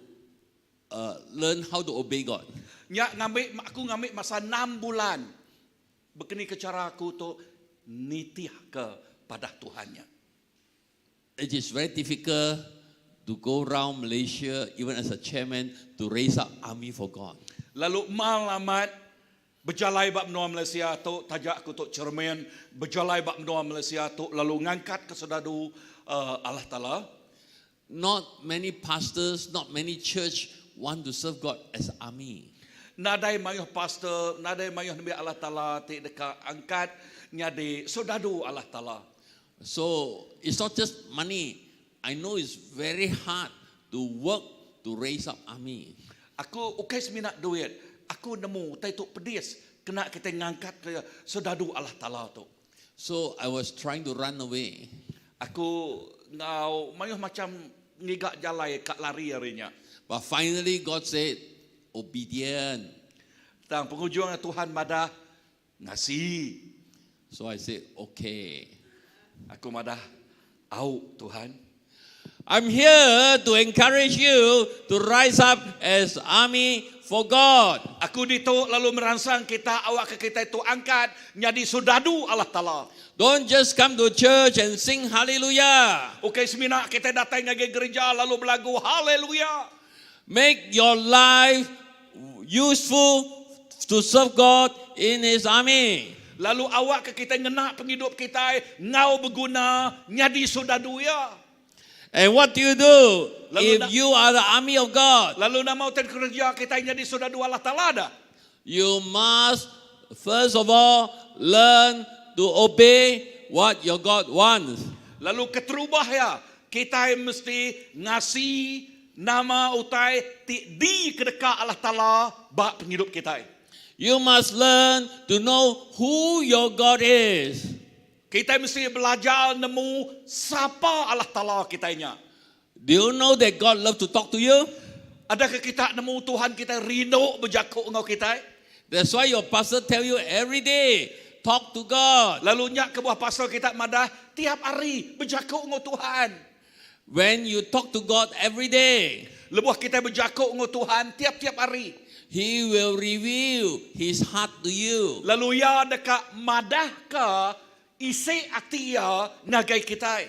learn how to obey God. Aku ngambil masa 6 bulan. Begini ke cara aku tu nitiah kepada Tuhannya. It is very difficult to go around Malaysia, even as a chairman, to raise up army for God. Lalu malamat berjalai bab menua Malaysia tu, tajak aku tu cermin, berjalai bab menua Malaysia tu, lalu ngangkat ke sodadu Allah Ta'ala. Not many pastors, not many church want to serve God as army. Nadai mayuh pastor, nadai mayuh Nabi Allah Ta'ala, ti dekat angkat nyadi sodadu Allah Ta'ala. So it's not just money. I know it's very hard to work to raise up army. Aku ukai seminat duit. Aku nemu tai tu pedis kena kita ngangkat ke sodadu Allah Ta'ala tu. So I was trying to run away. Aku ngau mayuh macam ngigak jalai kat lari harinya. But finally God said, obedient. Tang penghujung Tuhan madah ngasih. So I said, okay. Aku madah au Tuhan. I'm here to encourage you to rise up as army for God. Aku dito lalu merangsang kita awak ke kita itu angkat nyadi sodadu Allah Ta'ala. Don't just come to church and sing hallelujah. Okey semina kita datang ke gereja lalu berlagu haleluya. Make your life useful to serve God in His army. Lalu awak ke kita ngena penghidup kita ngau berguna nyadi sodadu ya. And what do? If you are the army of God, Lalu nak mau kerja kita nyadi sodadu Allah Ta'ala dah. you must first of all learn to obey what your God wants. Lalu keterubah ya, kita mesti ngasih nama utai di kedekah Allah Ta'ala bak penghidup kita. You must learn to know who your God is. Kita mesti belajar nemu siapa Allah Ta'ala kitanya. Do you know that God loves to talk to you? Adakah kita nemu Tuhan kita rindu berjakuk ngau kita? That's why your pastor tell you every day, talk to God. Lalu nyak ke buah pasal kita madah tiap hari berjakuk ngau Tuhan. When you talk to God every day, Lebuh kita berjakuk ngau Tuhan tiap-tiap hari. He will reveal His heart to you. Lalu ya dekat madah ke isi atia ngagai kita.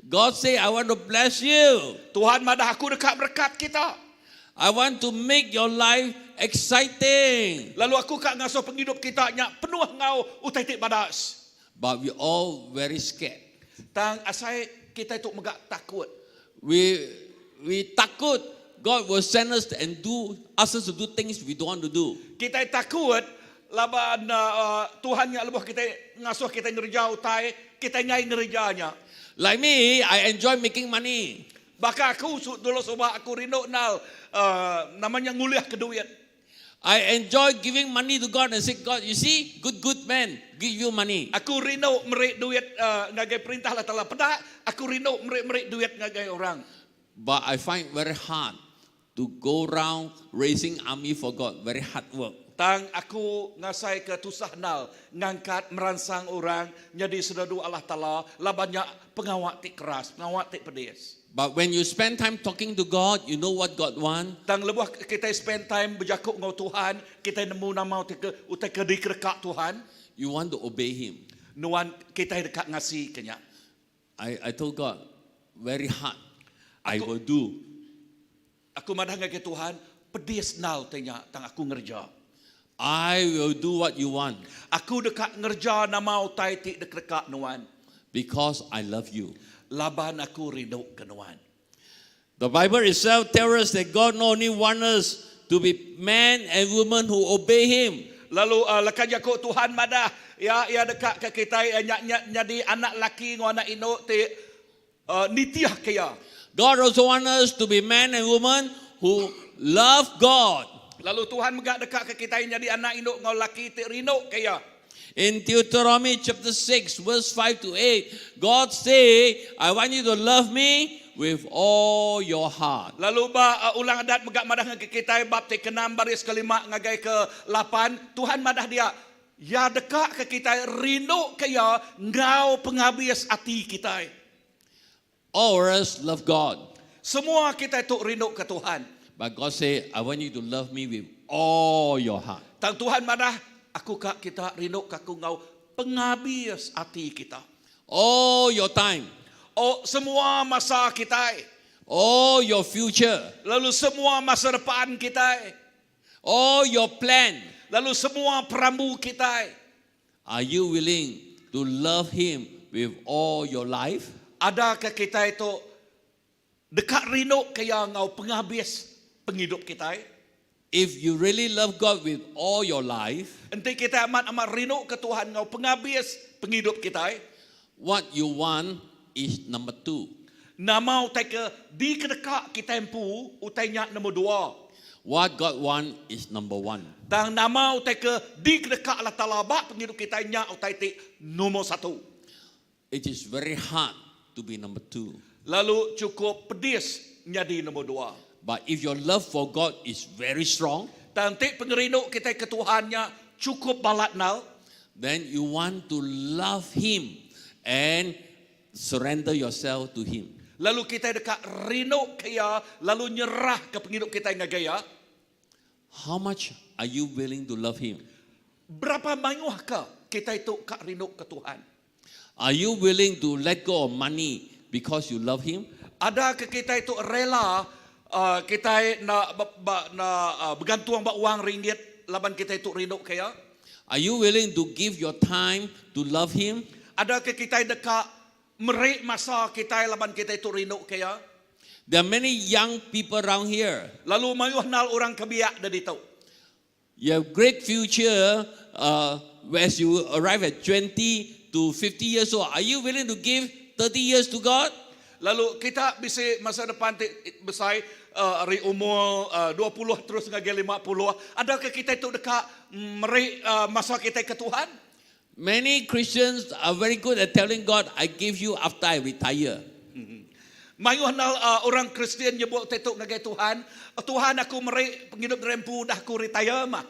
God say, I want to bless you. Tuhan madah aku dekat berkat kita. I want to make your life exciting. Lalu aku kak ngasuh penghidup kita nyak penuh ngau utai tik badas. But we all very scared. Tang asai kita itu megak takut. We takut God will send us and ask us to do things we don't want to do. Kita takut laban Tuhan yang lebuh kita ngasuh kita ngerja utai, kita ngai ngerjanya. Like me, I enjoy making money. Baka aku dulu sobat aku rindu nal namanya nguliah ke duit. I enjoy giving money to God and say, God, you see, good man, give you money. Aku rindu merik duit ngagai perintah lah telah pedak. Aku rindu merik duit ngagai orang. But I find very hard to go around raising army for God. Very hard work. Tang aku ngasai ke tusah nal ngangkat merangsang orang jadi sedadu Allah Taala lah banyak pengawat tik keras, pengawat tik pedes. But when you spend time talking to God, you know what God want. Tang lebuh kita spend time berjakuk ngau Tuhan, kita nemu nama utai ke dikerekak Tuhan, You want to obey Him. nuan kita dekat ngasih kenya. I told God, very hard. I will do. Aku madah ngagai Tuhan, pedes nal tanya tang aku ngerja. I will do what you want Aku dekat ngerja nama utai tik dekerekak nuan. because I love you. Laban aku rindu ke nuan. The Bible itself tells us that God not only wants us to be men and women who obey Him, Lalu lekan jakuk Tuhan madah ya dekat ke kita jadi anak laki ngau anak ino ti nitiah kaya. God also wants us to be men and women who love God. Lalu Tuhan megak dekat ke kita jadi anak ino ngau laki ti rindu kaya. In Deuteronomy chapter 6, verse 5 to 8, God say, I want you to love me with all your heart. Lalu ulang adat megak madah ngagai kita bab ti ke-6 baris ke-5 ngagai ke-8 Tuhan madah dia ya dekat ke kita rindu kaya ngau penghabis hati kita. All of us love God. Semua kita itu rindu ke Tuhan. But God say, I want you to love me with all your heart. Tang Tuhan madah aku kak kita rindu kaku ngau penghabis hati kita. All your time. Oh semua masa kita. All your future. Lalu semua masa depan kita. All your plan. Lalu semua perambu kita. Are you willing to love Him with all your life? Adakah kita itu dekat rindu kaya ngau penghabis penghidup kita? If you really love God with all your life, Enti kita amat rindu ke Tuhan ngau penghabis penghidup kita. what you want is number 2. Nama utai ke di kedekak kita empu utainya nombor 2. What God want is number 1. Dan nama utai ke di kedekak Allah Taala bak penghidup kita nya utai ti nomor 1. It is very hard to be number 2. Lalu cukup pedis jadi nombor 2. But if your love for God is very strong, Dan ti pengerindu kita ke Tuhannya cukup balat nal. then you want to love Him and surrender yourself to Him. Lalu kita dekat rindu kaya lalu nyerah ke penghidup kita yang gaya. How much are you willing to love Him? Berapa banyak ke kita itu kak rindu ke Tuhan? Are you willing to let go of money because you love Him? Ada ke kita itu rela kita bergantung bak uang ringgit laban kita itu rindu kaya? Are you willing to give your time to love Him? Ada ke kita dekat merik masa kita laban kita itu rindu kaya? There are many young people around here. Lalu mayuh nal orang kebiak dari tahu. You have great future as you arrive at 20 to 50 years old. Are you willing to give 30 years to God? Lalu kita bisa masa depan besar dari umur 20 terus ngaji 50. Adakah kita itu dekat merik masa kita ke Tuhan? Many Christians are very good at telling God, I give you after I retire. Mayuh nal orang Kristian nyebut tetuk ngagai Tuhan. Tuhan aku meri penghidup rempu dah ku retire mah.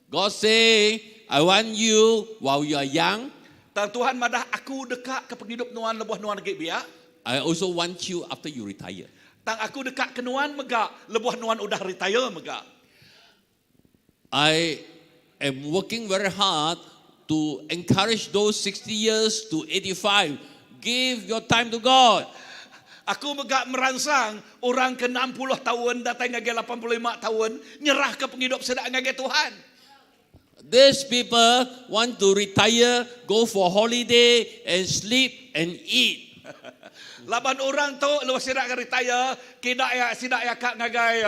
God say, I want you while you are young. Tang Tuhan madah aku dekat ke penghidup nuan lebuh nuan lagi biar. I also want you after you retire. Tang aku dekat ke nuan megak lebuh nuan udah retire megak. I am working very hard to encourage those 60 years to 85. Give your time to God. Aku megak merangsang orang ke 60 tahun datang ngagai 85 tahun nyerah ke penghidup sedak ngagai Tuhan. These people want to retire, go for holiday and sleep and eat. Laban orang tu lepas sedak retire sidak ya kak ngagai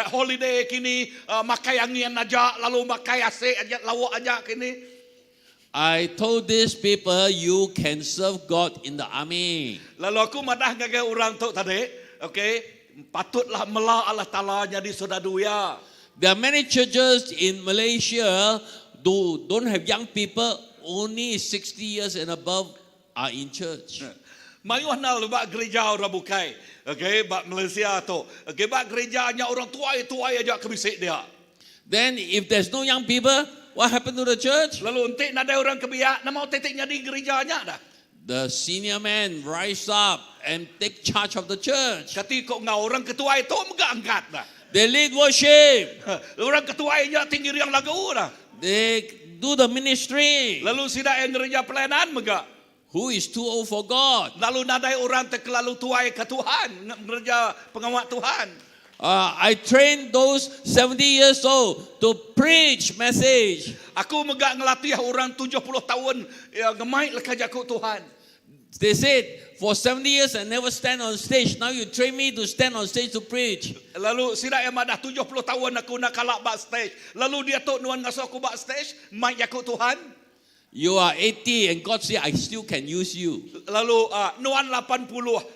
holiday kini makai angin aja lalu makai AC aja lawak aja kini. I told these people, you can serve God in the army. Lalu aku madah ngagai orang tu tadi, okay, patutlah melah Allah Taala jadi saudara ya. There are many churches in Malaysia who don't have young people, only 60 years and above are in church. Mayuh nal bak gereja orang bukai, okay, bak Malaysia tu, okay, bak gerejanya orang tua aja kebisik dia. Then if there's no young people, what happened to the church? Lalu entik nada orang kebiak, nama tetiknya di gerejanya dah. The senior man rise up and take charge of the church. Kati kok ngau orang ketua itu megak angkat dah. They lead worship. Orang ketua nya tinggi yang lagu dah. They do the ministry. Lalu sidak yang gereja pelayanan megak. Who is too old for God? Lalu nadai orang terkelalu tuai ke Tuhan, gereja pengawal Tuhan. I trained those 70 years old to preach message. Aku megak ngelatih orang 70 tahun ya gemai lekaj aku Tuhan. They said, for 70 years I never stand on stage. Now you train me to stand on stage to preach. Lalu sidak yang madah 70 tahun aku nak kalak backstage. Lalu dia tok nuan ngasuh aku backstage, mai aku Tuhan. You are 80 and God said, I still can use you. Lalu nuan 80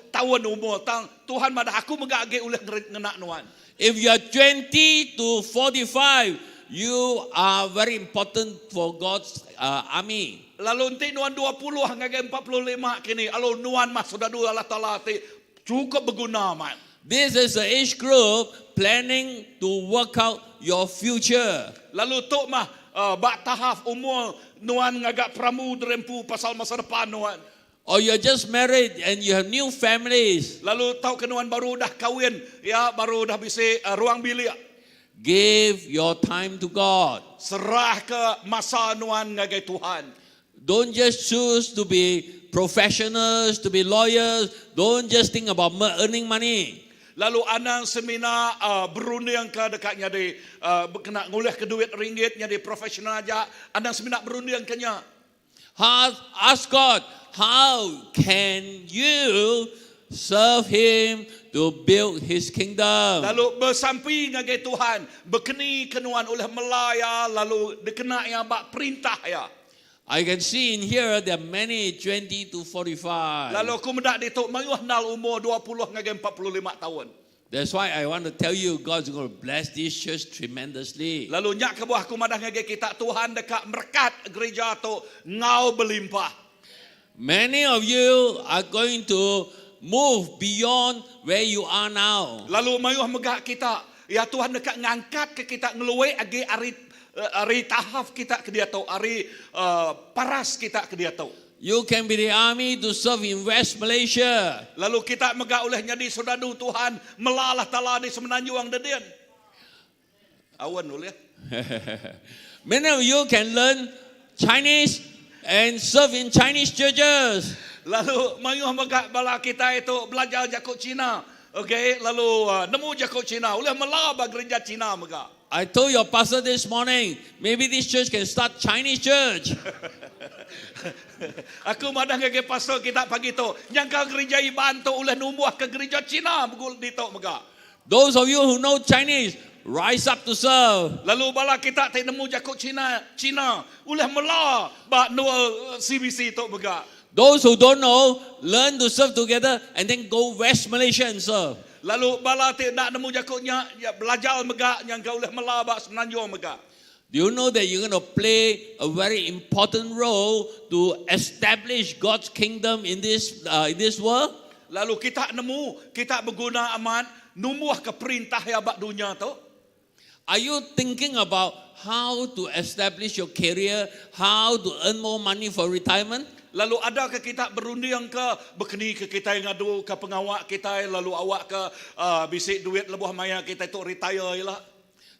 tahun umur tang Tuhan madah aku megak age oleh ngenak nuan. If you are 20 to 45, you are very important for God's army. Lalu nanti nuan 20 ngagai 45 kini. Lalu nuan mah sudah dua Allah Taala cukup berguna man. This is the age group planning to work out your future. Lalu tok mah bak tahap umur nuan ngagak pramu derempu pasal masa depan nuan. Or you're just married and you have new families. Lalu tahu kenuan baru dah kahwin, ya baru dah bisa ruang bilik. Give your time to God. Serah ke masa nuan ngagai Tuhan. Don't just choose to be professionals, to be lawyers. Don't just think about earning money. Lalu anang semina berunding ke dekatnya di kena ngulih ke duit ringgitnya di profesional aja. Anang semina berunding kenya. Ask God, how can you serve Him to build His kingdom? Lalu bersampi ngagai Tuhan, berkeni kenuan oleh melaya, lalu dikena yang bak perintah ya. I can see in here there are many 20 to 45. Lalu aku mendak dituk mayuh nal umur 20 ngagai 45 tahun. That's why I want to tell you, God's going to bless this church tremendously. Lalu nyak ke buah aku madah ngagai kita Tuhan dekat merkat gereja tu ngau berlimpah. Many of you are going to move beyond where you are now. Lalu mayuh megak kita, ya Tuhan dekat ngangkat ke kita ngeluai agi ari tahap kita ke dia tahu, ari paras kita ke dia tahu. You can be the army to serve in West Malaysia. Lalu kita megak olehnya di saudara Tuhan melalah Taala di semenanjung dedian. Awan oleh. Many of you can learn Chinese and serve in Chinese churches. Lalu mayuh megak bala kita itu belajar jakut Cina. Okay, lalu nemu jakut Cina, oleh melah gereja Cina megak. I told your pastor this morning, maybe this church can start Chinese church. Aku madah ngagai pastor kita pagi tu, nyangka gereja Iban tu oleh numbuh ke gereja Cina begul di tok megak. Those of you who know Chinese, rise up to serve. Lalu bala kita tak nemu jakut Cina, oleh melah bak nual CBC tok megak. Those who don't know, learn to serve together and then go West Malaysia and serve. Lalu bala tidak nemu jakutnya, ya belajar megak yang kau oleh melabak semenanjung megak. Do you know that you're going to play a very important role to establish God's kingdom in this world? Lalu kita nemu, kita berguna aman, numuh ke perintah ya bak dunia tu. Are you thinking about how to establish your career, how to earn more money for retirement? Lalu adakah kita berunding ke berkeni ke kita yang ngadu ke pengawak kita lalu awak ke bisik duit lebuh maya kita tu retire lah.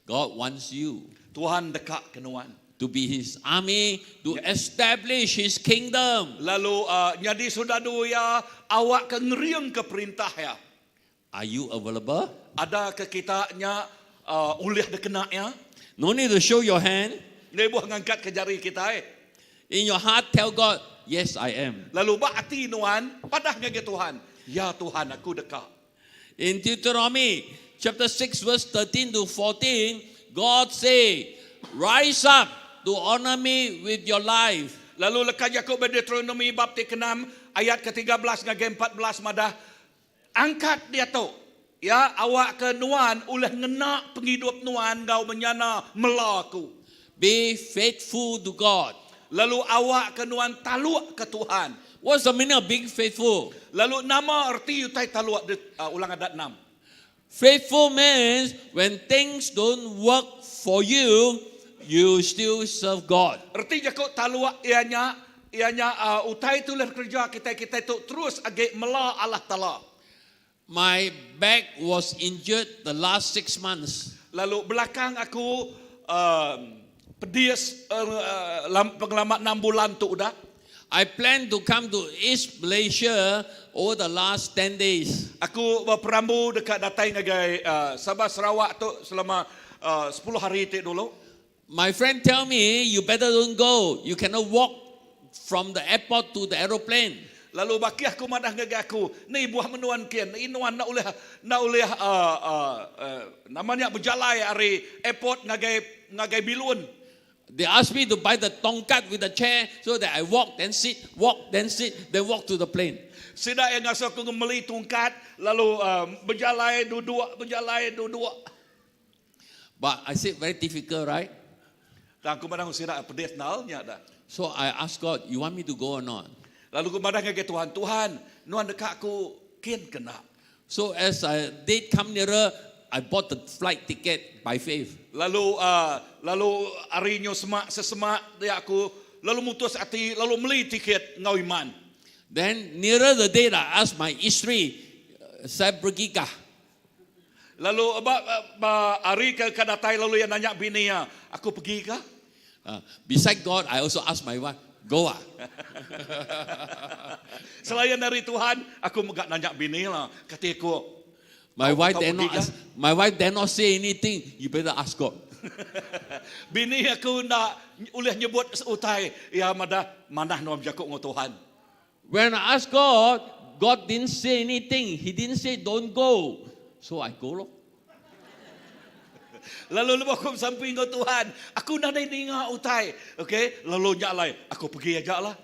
God wants you Tuhan dekat kenuan. to be His army, to establish His kingdom. Lalu jadi sudah ya awak ke ngeriang ke perintah ya. Are you available? Adakah kitanya ulih dekena ya? No need to show your hand. Dia buah ngangkat ke jari kita. In your heart, tell God, yes, I am. Lalu bak hati nuan padah ngage Tuhan. Ya Tuhan aku dekat. In Deuteronomy chapter 6 verse 13 to 14, God say, rise up to honor me with your life. Lalu lekat Yakub Deuteronomy bab 6 ayat ke-13 ngage 14 madah angkat dia tu. Ya awak ke nuan ulah ngena penghidup nuan kau menyana melaku. Be faithful to God. Lalu awak ke nuan taluk ke Tuhan. What's the meaning of being faithful? Lalu nama arti utai taluk ulang adat 6. Faithful means when things don't work for you, you still serve God. Artinya kau taluk ianya utai tulah kerja kita itu terus age mela Allah Taala. My back was injured the last 6 months. Lalu belakang aku pedis pengalaman 6 bulan tu udah. I plan to come to East Malaysia over the last 10 days. Aku berambu dekat datai ngagai Sabah Sarawak tu selama 10 hari tu dulu. My friend tell me, you better don't go. You cannot walk from the airport to the aeroplane. Lalu baki aku madah ngagai aku. Ni buah menuan kian. Ni nuan nak oleh namanya berjalai hari airport ngagai bilun. They asked me to buy the tongkat with the chair so that I walk, then sit, then walk to the plane. Sida yang ngasa aku membeli tungkat lalu berjalai duduk. But I said, very difficult, right? Dan aku madah sida pedis nalnya dah. So I asked God, you want me to go or not? Lalu aku madah ngagai Tuhan, nuan dekat aku kian kena. So as date come nearer, I bought the flight ticket by faith. Lalu harinya sesemak dia aku lalu mutus hati lalu beli tiket ngau iman. Then nearer the date, I asked my istri, saya pergi kah? Lalu hari ke datai lalu yang nanya bininya, aku pergi kah? Beside God, I also asked my wife, go ah? Selain dari Tuhan, aku enggak nanya bini lah. Kata aku, My wife dare not say anything. You better ask God. bini aku nak boleh nyebut utai, ya manah nom jakuk ngo Tuhan. When I asked God, God didn't say anything. He didn't say don't go. So I go loh. Lalu aku samping ngo Tuhan, aku nak ninga utai. Okay, lalu nyalai, aku pergi aja lah.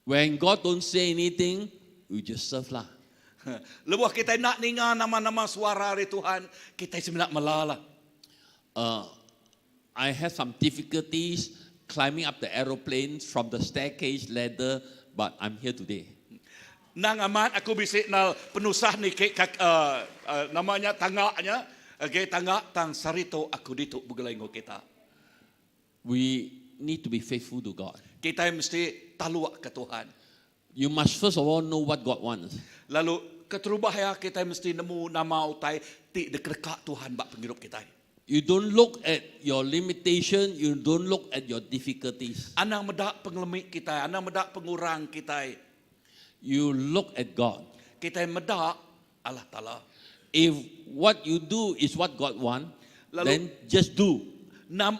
When God don't say anything, we just serve lah. Lebuh kita nak ninga nama-nama suara dari Tuhan, kita sebenarnya melala. I had some difficulties climbing up the aeroplane from the staircase ladder, but I'm here today. Nang amat aku bisik nal penusah ni namanya tanggaknya, okay, tanggak tang sarito aku dituk begelengo kita. We need to be faithful to God. Kita mesti taluak ke Tuhan. You must first of all know what God wants. Lalu keterubah kita mesti nemu nama utai ti dekat Tuhan bak penghidup kita. You don't look at your limitation, you don't look at your difficulties. Anang medak pengelemik kita, anang medak pengurang kita. You look at God. Kita medak Allah Taala. If what you do is what God wants, then just do. Nama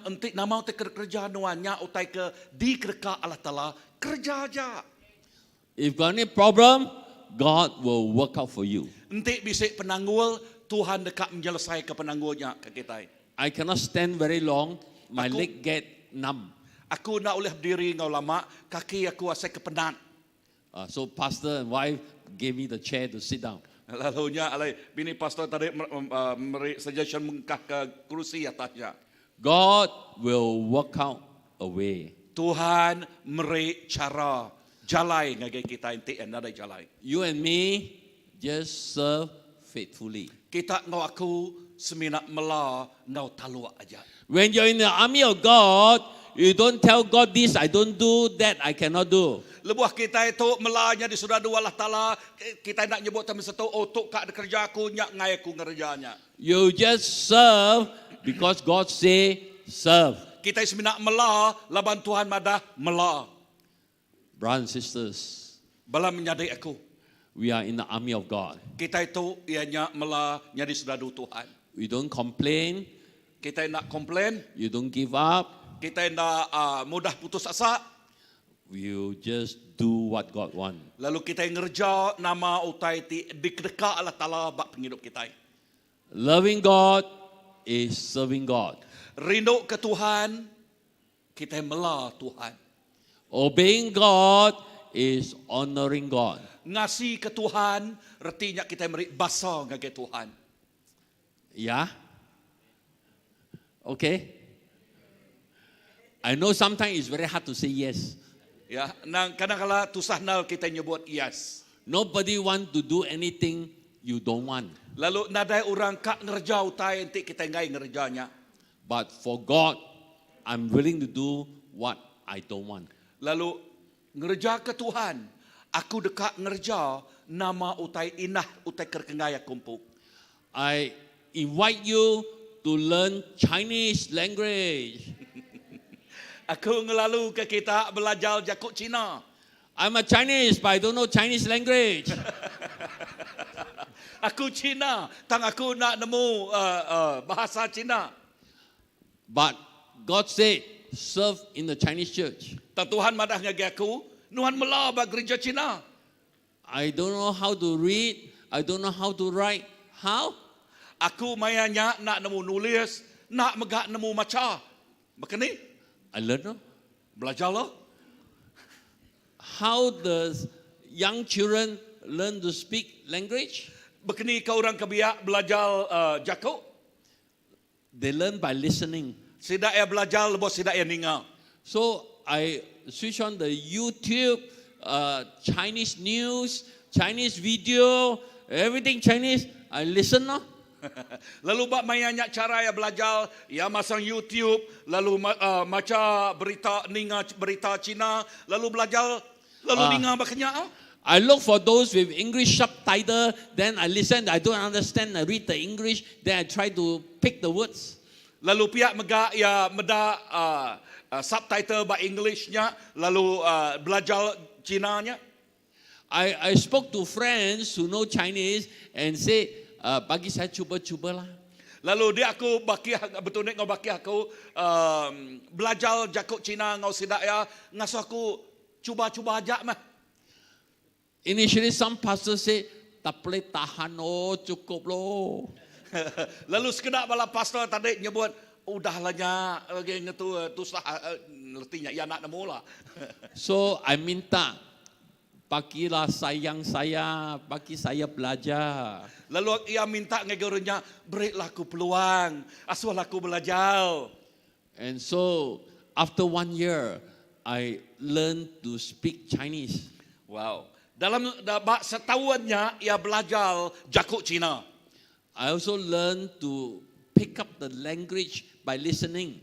utai kerja nuannya utai ke di kerja Allah Taala kerja aja. If got any problem, God will work out for you. Nanti bisik penanggul Tuhan dekat menyelesaikan penanggulnya ke kita. I cannot stand very long. My leg get numb. Aku nak boleh berdiri ngau lama, kaki aku asai kepenat. So pastor and wife gave me the chair to sit down. Lalunya bini pastor tadi memberi suggestion mengkah ke kerusi atasnya. God will work out a way. Tuhan memberi cara jalai ngagai kita inti another jalai. You and me just serve faithfully. Kita ngau aku semina mela ngau talua aja. When you're in the army of God, you don't tell God this, I don't do, that I cannot do. Lebuah kita itu melanya di suradu Allah Ta'ala, kita nak nyebut teman satu, oh tuk kak kerja aku, nyak ngai aku ngerjanya. You just serve because God say serve. Kita semina mela, laban Tuhan madah mela. Brothers and sisters, Bala menyadai aku. we are in the army of God. Kita itu ianya mela nyadi suradu Tuhan. We don't complain, Kita nak komplain, you don't give up, kita nak mudah putus asa. you just do what God want. Lalu kita ngerja nama utai ti dikdeka Allah Ta'ala bak penghidup kita. Loving God is serving God. Rindu ke Tuhan, kita mela Tuhan. Obeying God is honoring God. Ngasih ke Tuhan, retinya kita beri basa ngagai Tuhan. Yeah? Okay? I know sometimes it's very hard to say yes. Ya, nang kadang-kala tusah nal kita nyebut yes. Nobody want to do anything you don't want. Lalu nadai orang kak ngerja utai nanti kita ngai ngerjanya. But for God, I'm willing to do what I don't want. Lalu ngerja ke Tuhan, aku dekat ngerja nama utai inah utai kerkengaya kumpul. I invite you to learn Chinese language. Aku ngelalu ke kita belajar jakut Cina. I'm a Chinese, but I don't know Chinese language. Aku Cina, tang aku nak nemu bahasa Cina. But God said, serve in the Chinese church. Tang Tuhan madah ngagi aku, Nuhan mela ba gereja Cina. I don't know how to read. I don't know how to write. How? Aku mayanya nak nemu nulis, nak megak nemu maca. Makani I learn. No? belajarlah. How does young children learn to speak language? Bekeni kau orang kebiak belajar jakut. They learn by listening. Sidak ya belajar lebih sidak ya ninga. So I switch on the YouTube, Chinese news, Chinese video, everything Chinese. I listen now. Lalu bak mayanya cara ya belajar, ya masang YouTube, lalu maca berita ninga berita Cina, lalu belajar, lalu ninga baknya. I look for those with English subtitle, then I listen, I don't understand, I read the English, then I try to pick the words. Lalu pihak megak ya meda subtitle ba Englishnya, lalu belajar Cinanya. I spoke to friends who know Chinese and say, bagi saya cuba-cubalah. Lalu dia aku baki betul ngau baki aku belajar jakut Cina ngau sidak ya ngasuh aku cuba-cuba aja mah. Initially some pastors say, tak boleh tahan, oh cukup loh. Lalu sekedar bala pastor tadi nyebut udahlah nya ngetu tusah ngertinya ya nak nemu lah. So I minta, pakilah sayang saya, bagi saya belajar. Lalu ia minta ngegurunya berilah aku peluang, asuhlah aku belajar. And so after 1 year, I learned to speak Chinese. Wow. Dalam setahunnya ia belajar jakut Cina. I also learned to pick up the language by listening.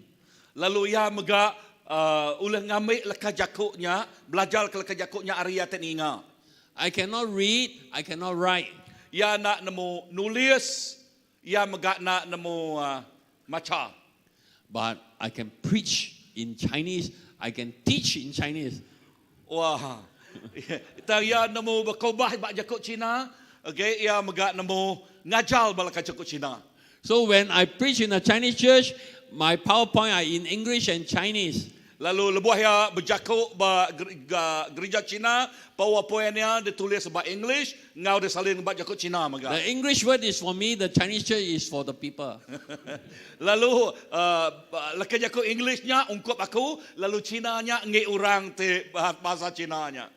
Lalu ia mega ulah ngambil leka jakutnya, belajar ke leka jakutnya Arya teninga. I cannot read, I cannot write. Ia nak nemu nulis, ia mega nak nemu maca. But I can preach in Chinese, I can teach in Chinese. Wah. Kita ia nemu berkobah bak jakut Cina, okay, ia mega nemu ngajar bala jakut Cina. So when I preach in a Chinese church, my PowerPoint are in English and Chinese. Lalu lebuh ya berjakut ba gereja Cina, PowerPoint-nya ditulis bahasa English, ngau dia salin bahasa jakut Cina mega. The English word is for me, the Chinese church is for the people. Lalu leka jakut English-nya ungkap aku, lalu Cina-nya ngi orang te bahasa Cina-nya.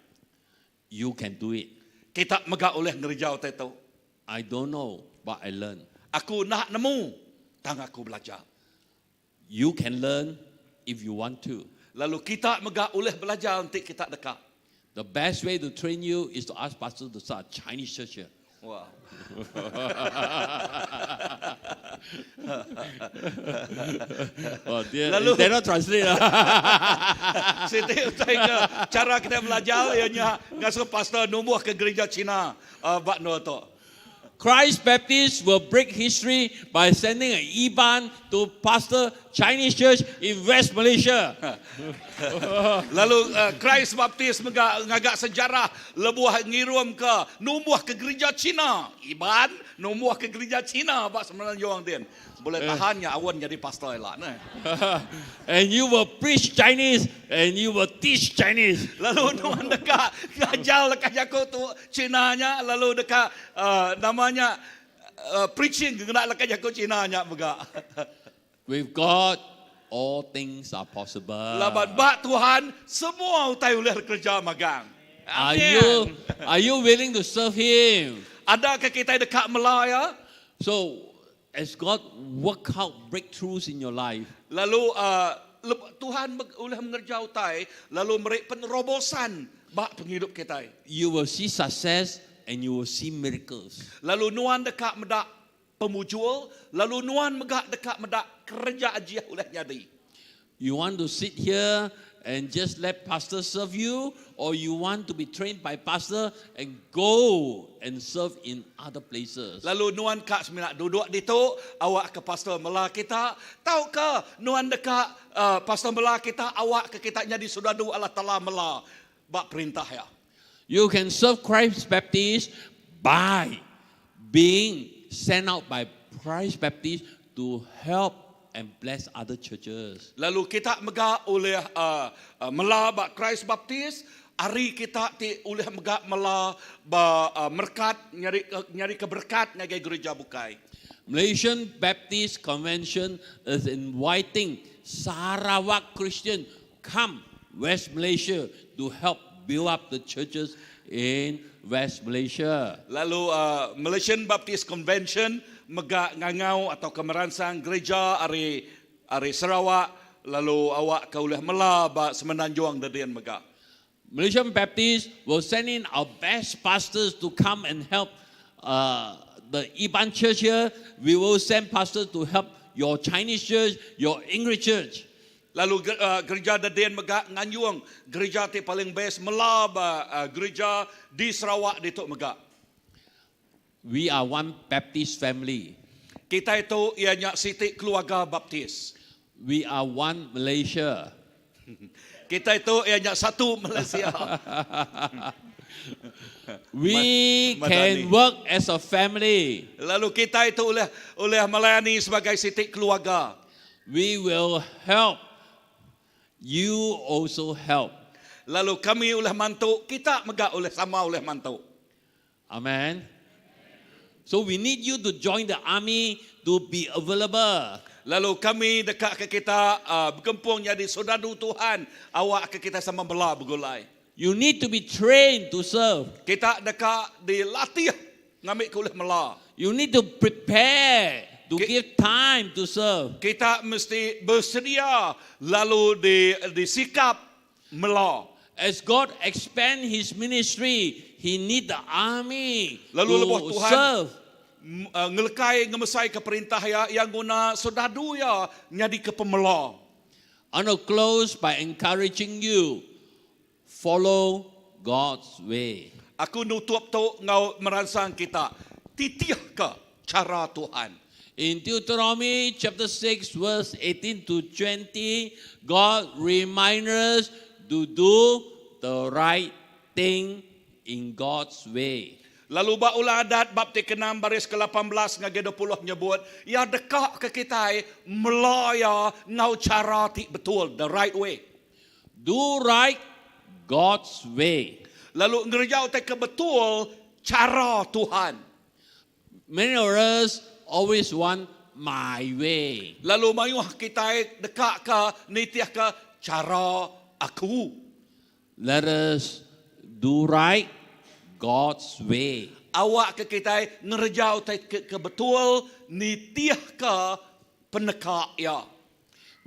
You can do it. Kita mega oleh gereja itu. I don't know, but I learn. Aku nak nemu, tang aku belajar. You can learn if you want to. Lalu kita mega oleh belajar nanti kita dekat. The best way to train you is to ask pastor to start a Chinese church here. Wow. Oh, Lalu- they not translate. Setiap cara kita belajar ianya ngasuh pastor numbuh ke gereja Cina bak no to. Christ Baptist will break history by sending an IBAN to pastor Chinese church in West Malaysia. Lalu Christ Baptist ngagak sejarah lebuh ngirum ke numbuh ke gereja Cina. Iban numbuh ke gereja Cina bak sebenarnya orang din. Boleh tahannya awan jadi pastor lah. And you will preach Chinese and you will teach Chinese. Lalu nuan dekat ngajar dekat jago tu Cina-nya, lalu dekat namanya preaching kena dekat jago Cina-nya begak. With God, all things are possible. Laban bak Tuhan semua utai boleh kerja magang. Are you willing to serve Him? Adakah kita dekat Melaya? So, as God work out breakthroughs in your life, Lalu Tuhan boleh mengerja utai, lalu merik penerobosan bak penghidup kita. you will see success and you will see miracles. Lalu nuan dekat medak pemujul, lalu nuan megak dekat medak kerja ajiah oleh nyadi. You want to sit here and just let pastor serve you, or you want to be trained by pastor and go and serve in other places? Lalu nuan kak seminat duduk di tu, awak ke pastor mela kita. Tahu ke nuan dekat pastor mela kita, awak ke kita jadi sudah du Allah Ta'ala mela bak perintah ya. You can serve Christ Baptist by being sent out by Christ Baptist to help and bless other churches. Lalu kita megak oleh mela bak Christ Baptist, hari kita ti oleh megak mela ba merkat nyari keberkat ngagai gereja bukai. Malaysian Baptist Convention is inviting Sarawak Christian come West Malaysia to help build up the churches in West Malaysia. Lalu Malaysian Baptist Convention megak ngangau atau kemeransang gereja ari Sarawak, lalu awak ke oleh mela ba semenanjung dadian megak. Malaysian Baptists will send in our best pastors to come and help the Iban church here. We will send pastors to help your Chinese church, your English church. Lalu gereja dadian megak nganjung gereja ti paling best mela ba gereja di Sarawak di tok megak. We are one Baptist family. Kita itu ianya siti keluarga Baptis. We are one Malaysia. Kita itu ianya satu Malaysia. We Madani. can work as a family. Lalu kita itu oleh melayani sebagai siti keluarga. We will help. You also help. Lalu kami oleh mantu, kita megak oleh sama oleh mantu. Amen. So we need you to join the army to be available. Lalu kami dekat ke kita bergempung jadi saudara Tuhan, awak ke kita sama bela bergulai. You need to be trained to serve. Kita dekat dilatih ngambil ke oleh mela. You need to prepare to give time to serve. Kita mesti bersedia lalu disikap mela. As God expand His ministry, He need the army Lalu lepas to Tuhan serve. ngelekai ngemesai ke perintah ya yang guna saudara ya nyadi ke pemela. I want to close by encouraging you, follow God's way. Aku nutup tu ngau meransang kita titih ke cara Tuhan. In Deuteronomy chapter 6 verse 18 to 20, God reminds us to do the right thing in God's way. Lalu ba ulah adat bab 6 baris ke-18 ngage 20 menyebut ya dekak ke kita melaya ngau cara ti betul, the right way. Do right God's way. Lalu ngerjau te ke betul cara Tuhan. Many of us always want my way. Lalu mayuh kita dekak ke nitiah ke cara aku. Let us do right God's way. Awak ke kita ngerjau te ke betul nitiah ke penekak ya.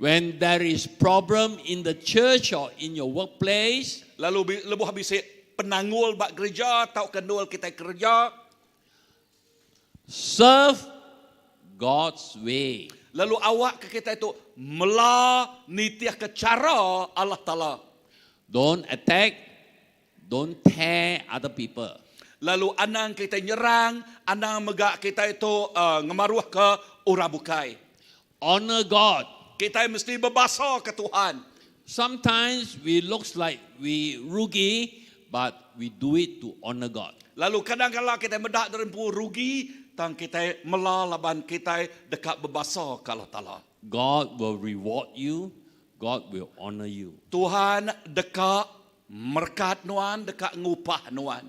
When there is problem in the church or in your workplace, Lalu lebuh bisik penangul bak gereja, tau kenul kita kerja. Serve God's way. Lalu awak ke kita itu mela nitiah ke cara Allah Ta'ala. Don't attack, don't tear other people. Lalu anang kita nyerang, anang megak kita itu ngemaruah ke ura bukai. Honor God. Kita mesti berbahasa ke Tuhan. Sometimes we looks like we rugi, but we do it to honor God. Lalu kadang-kadang kita medak derempu rugi, tang kita melalaban kita dekat berbahasa ke Allah Ta'ala. God will reward you. God will honor you. Tuhan dekat merkat nuan, dekat ngupah nuan.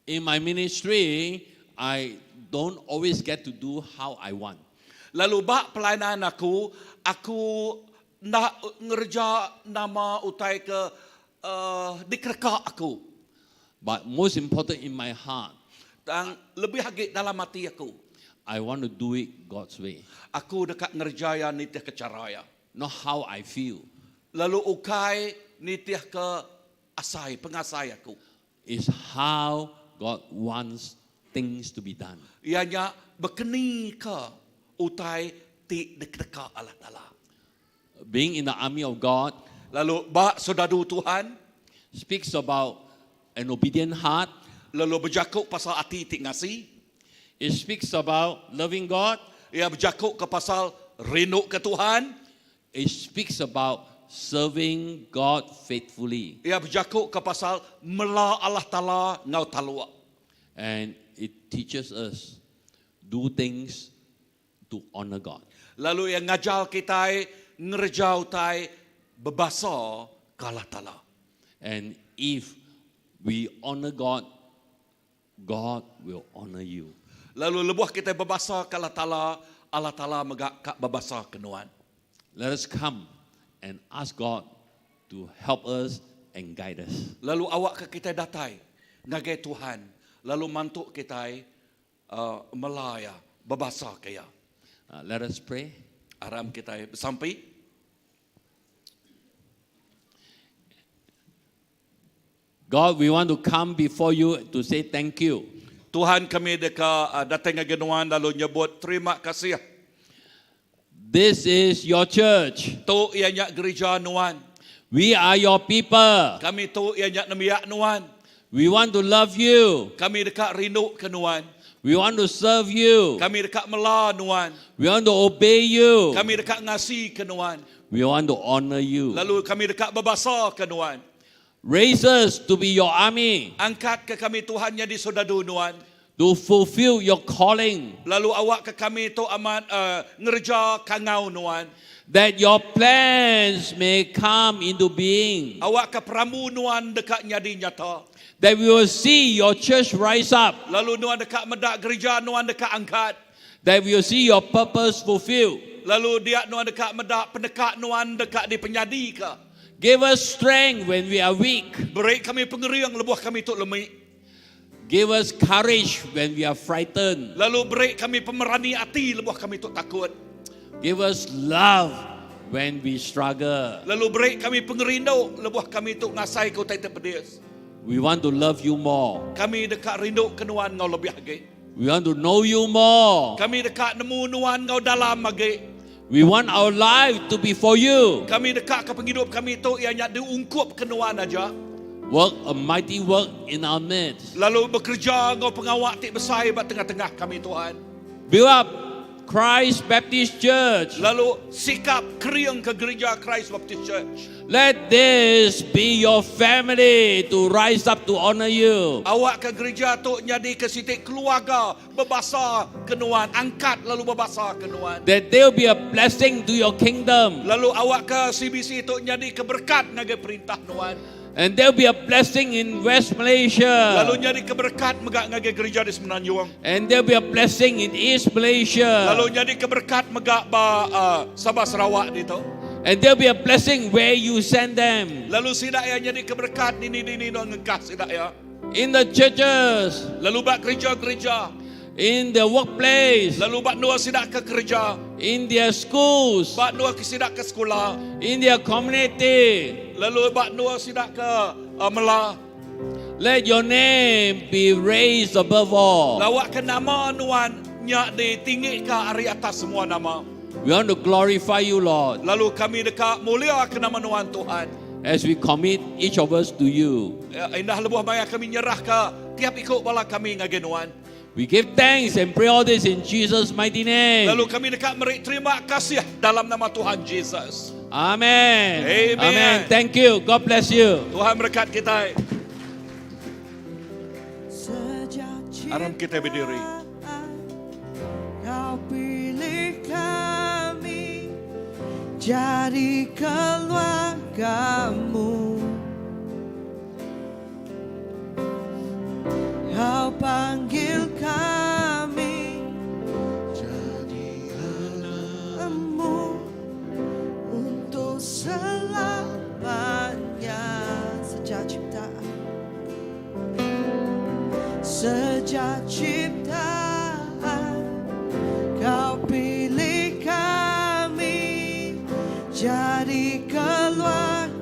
In my ministry, I don't always get to do how I want. Lalu bak pelayanan aku nak ngerja nama utai ke dikerka aku. But most important in my heart, Dan lebih hagit dalam hati aku. I want to do it God's way. Aku dekat ngerjaya nitiah ke caraya. Not how I feel. Lalu ukai nitiah ke asai, pengasai aku. It's how God wants things to be done. Ianya berkeni ke utai ti dekat Allah Ta'ala. Being in the army of God Lalu bak saudara Tuhan, speaks about an obedient heart. lalu berjakuk pasal hati ti ngasi. It speaks about loving God. Ia berjakuk ke pasal rindu ke Tuhan. It speaks about serving God faithfully. Ia berjakuk ke pasal mela Allah Ta'ala ngau talua. And it teaches us do things to honor God. Lalu ia ngajar kita ngerjau tai berbahasa ke Allah Ta'ala. And if we honor God, God will honor you. Lalu lebuh kita berbahasa ke Allah Ta'ala megak kak berbahasa kenuan. Let us come and ask God to help us and guide us. Lalu awak ke kita datai ngagai Tuhan. Lalu mantuk kita melaya berbahasa kaya. Let us pray. Aram kita bersampai. God, we want to come before you to say thank you. Tuhan kami dekat datang ngagai nuan lalu nyebut terima kasih. This is your church. Tu ianya gereja nuan. We are your people. Kami tu ianya nemiak nuan. We want to love you. Kami dekat rindu ke nuan. We want to serve you. Kami dekat mela nuan. We want to obey you. Kami dekat ngasi ke nuan. We want to honor you. Lalu kami dekat berbahasa ke nuan. Raise us to be your army, Angkat ke kami Tuhan jadi saudara nuan. to fulfill your calling, Lalu awak ke kami tu amat ngerja kangau nuan. that your plans may come into being, Awak ke peramu nuan dekat nyadi nyata. that we will see your church rise up, Lalu nuan dekat medak gereja nuan dekat angkat. that we will see your purpose fulfilled. Lalu dia nuan dekat medak pendekat nuan dekat di penyadi ke. Give us strength when we are weak. Beri kami pengeriang lebuh kami tu lemik. Give us courage when we are frightened. Lalu beri kami pemerani hati lebuh kami tu takut. Give us love when we struggle. Lalu beri kami pengerindu lebuh kami tu ngasai kau tai pedis. We want to love you more. Kami dekat rindu kenuan ngau lebih lagi. We want to know you more. Kami dekat nemu nuan ngau dalam lagi. We want our life to be for you. Kami dekat ke penghidup kami tu ianya diungkup kenuan aja. Work a mighty work in our midst. Lalu bekerja ngau pengawak tik besar bat tengah-tengah kami Tuhan. Build up Christ Baptist Church. Lalu sikap keriang ke gereja Christ Baptist Church. Let this be your family to rise up to honor you. Awak ke gereja tu jadi ke sitik keluarga berbahasa kenuan. Angkat lalu berbahasa kenuan. That there will be a blessing to your kingdom. Lalu awak ke CBC tu jadi keberkat ngagai perintah nuan. And there will be a blessing in West Malaysia. Lalu jadi keberkat megak ngagai gereja di Semenanjung. And there will be a blessing in East Malaysia. Lalu jadi keberkat megak Sabah Sarawak itu. And there will be a blessing where you send them. Lalu sidak ya jadi keberkat ini don ngengkah sidak ya. In the churches, Lalu bak gereja-gereja. in the workplace, Lalu bak nua sidak ke gereja. in their schools, Bak nua ke sidak ke sekolah. in their community. Lalu bak nua sidak ke Mela. Let your name be raised above all. Lawak ke nama Nuan nya ditinggi ke ari atas semua nama. We want to glorify you, Lord, Lalu kami dekat mulia ke nama Nuan Tuhan. as we commit each of us to you. Indah lebuh maya kami nyerah ke tiap ikut bala kami ngagenuan. We give thanks and pray all this in Jesus' mighty name. Lalu kami dekat meri terima kasih dalam nama Tuhan Yesus. Amen. Amen. Amen. Thank you. God bless you. Tuhan berkat kita. Aram kita berdiri. Kau pilih kami jadi keluargamu. Kau panggil kami jadi anakmu untuk selamanya. Sejak ciptaan, sejak ciptaan, Kau pilih kami jadi keluargamu.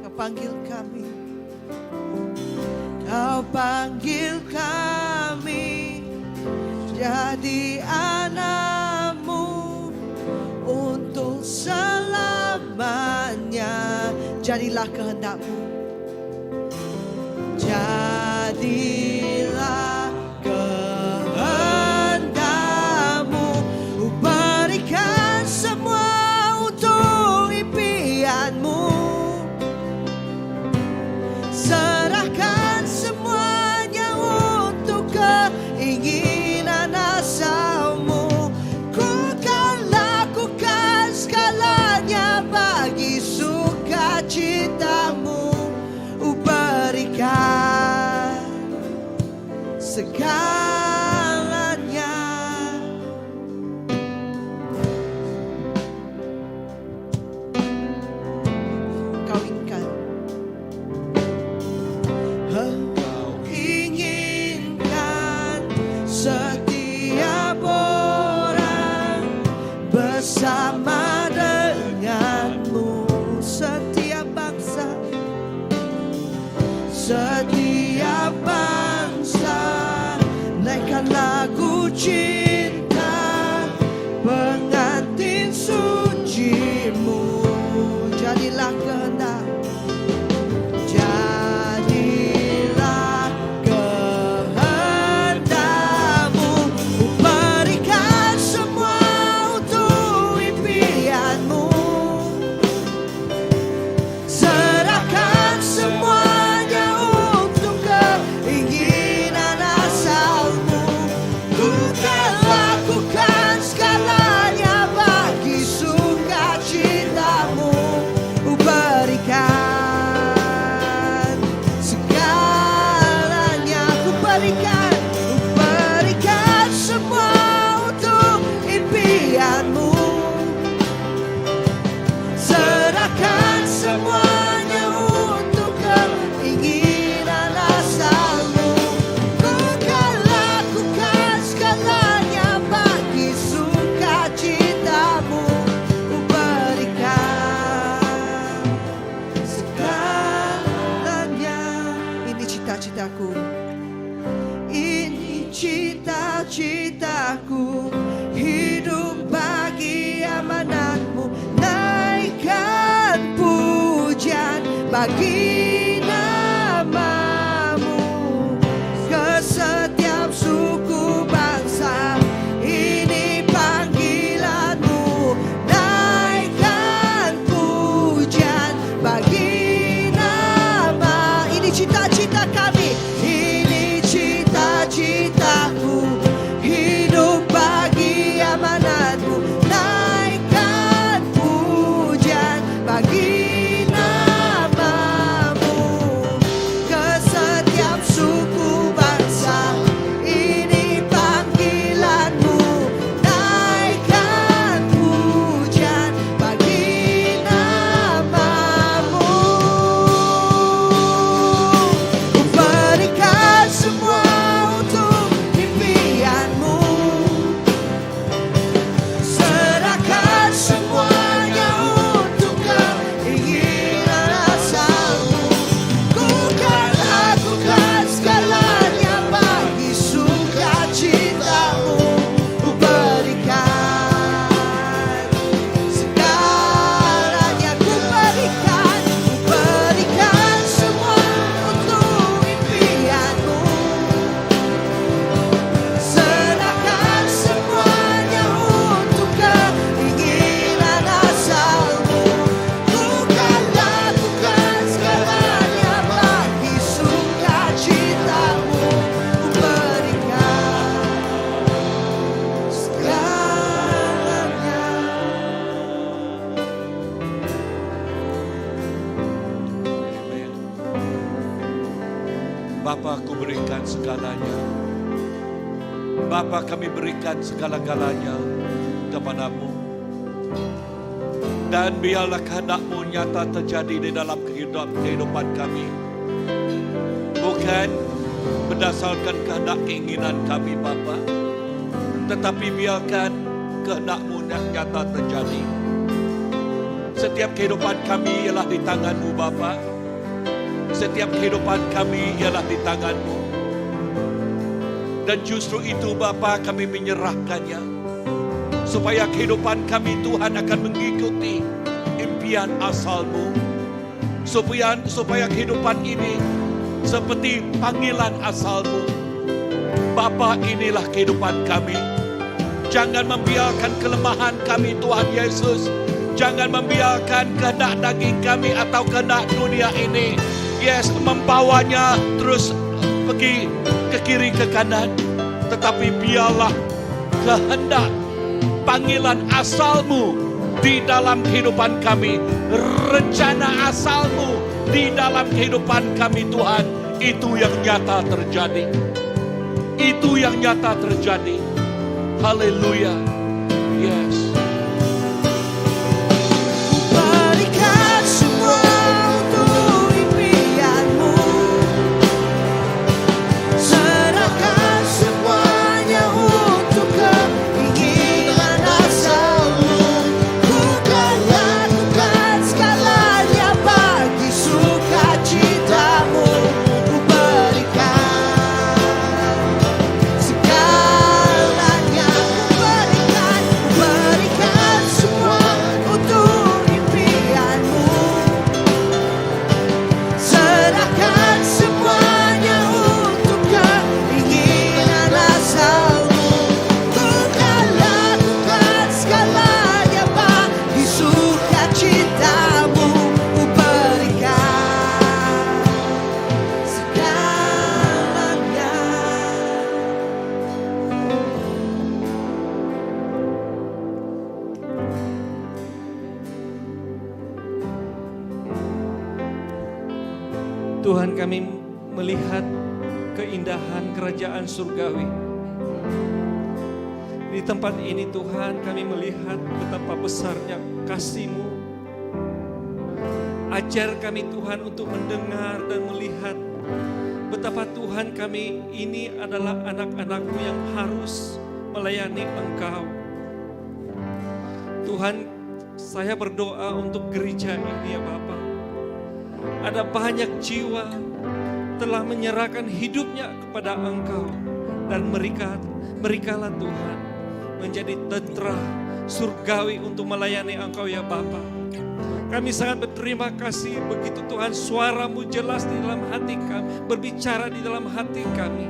Kau panggil kami, Kau panggil kami jadi anakmu untuk selamanya. Jadilah kehendakmu, jadilah kehendakmu, berikan semua untuk impianmu, serahkan semuanya untuk keinginan asalmu. Ku kan lakukan segalanya bagi sukacitamu, berikan segalanya. Kau inginkan setiap orang bersama denganmu, setiap bangsa, setiap bangsa, naikkan lagu cinta pengantin sucimu. Jadilah kehendak, jadilah kehendakmu, berikan semua untuk impianmu, serahkan semuanya untuk keinginan asalmu. Ku kan lakukan segalanya bagi sukacitamu, berikan segalanya. Ku berikan semua untuk impianmu, serahkan semuanya untuk keinginan asalmu. Ku kan lakukan segalanya bagi sukacitamu, berikan segalanya. Ini cita-citaku, ini cita-citaku, hidup bagi amanatmu, naikkan pujian bagi namamu, ke setiap suku bangsa. Ini panggilanmu, naikkan pujian bagi nama. Ini cita-cita kami, ini cita-citaku, hidup bagi amanatmu, naikkan pujian bagi namamu, Bapa, aku berikan segalanya. Bapa, kami berikan segala-galanya kepadamu. Dan biarlah kehendak-Mu nyata terjadi di dalam kehidupan kami. Bukan berdasarkan kehendak keinginan kami, Bapa, tetapi biarkan kehendak-Mu nyata terjadi. Setiap kehidupan kami ialah di tangan-Mu, Bapa. Setiap kehidupan kami ialah di tangan-Mu. Dan justru itu, Bapa, kami menyerahkannya. Supaya kehidupan kami, Tuhan, akan mengikuti impian asal-Mu. Supaya kehidupan ini seperti panggilan asal-Mu. Bapa, inilah kehidupan kami. Jangan membiarkan kelemahan kami, Tuhan Yesus. Jangan membiarkan kehendak daging kami atau kehendak dunia ini, yes, membawanya terus pergi ke kiri ke kanan. Tetapi biarlah kehendak panggilan asal-Mu di dalam kehidupan kami, rencana asal-Mu di dalam kehidupan kami, Tuhan, itu yang nyata terjadi. Itu yang nyata terjadi. Haleluya. Yes. Berikan semua untuk impian-Mu. Serahkan semuanya untuk keinginan asal-Mu. Bukan lakukan segalanya bagi sukacita-Mu. Ku berikan segalanya. Ku berikan semua untuk impian-Mu. Serahkan semuanya untuk keinginan asal-Mu. Bukan lakukan segalanya bagi sukacita-Mu. Ku berikan segalanya. Tuhan, kami melihat keindahan kerajaan surgawi. Di tempat ini Tuhan, kami melihat betapa besarnya kasih-Mu. Ajar kami Tuhan untuk mendengar dan melihat betapa Tuhan kami ini adalah anak-anak-Mu yang harus melayani Engkau. Tuhan, saya berdoa untuk gereja ini ya Bapa. Ada banyak jiwa telah menyerahkan hidupnya kepada Engkau. Dan merekalah Tuhan menjadi tentara surgawi untuk melayani Engkau ya Bapa. Kami sangat berterima kasih begitu Tuhan suara-Mu jelas di dalam hati kami, berbicara di dalam hati kami.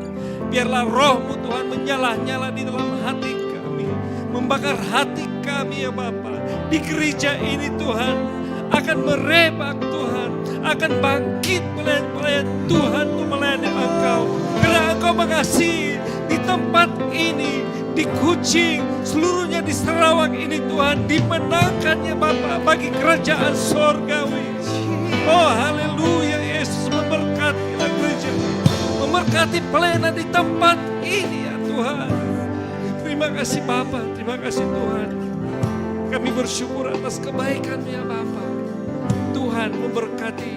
Biarlah roh-Mu Tuhan menyala-nyala di dalam hati kami, membakar hati kami ya Bapa. Di gereja ini Tuhan akan merebak Tuhan, akan bangkit pelayan-pelayan Tuhan untuk melayani Engkau. Karena Engkau mengasihi di tempat ini, di Kucing, seluruhnya di Sarawak ini Tuhan, dimenangkannya Bapa bagi kerajaan sorgawi. Oh haleluya, Yesus memberkatilah gereja, memberkati pelayanan di tempat ini ya Tuhan. Terima kasih Bapa, terima kasih Tuhan. Kami bersyukur atas kebaikan ya Bapa. Tuhan memberkati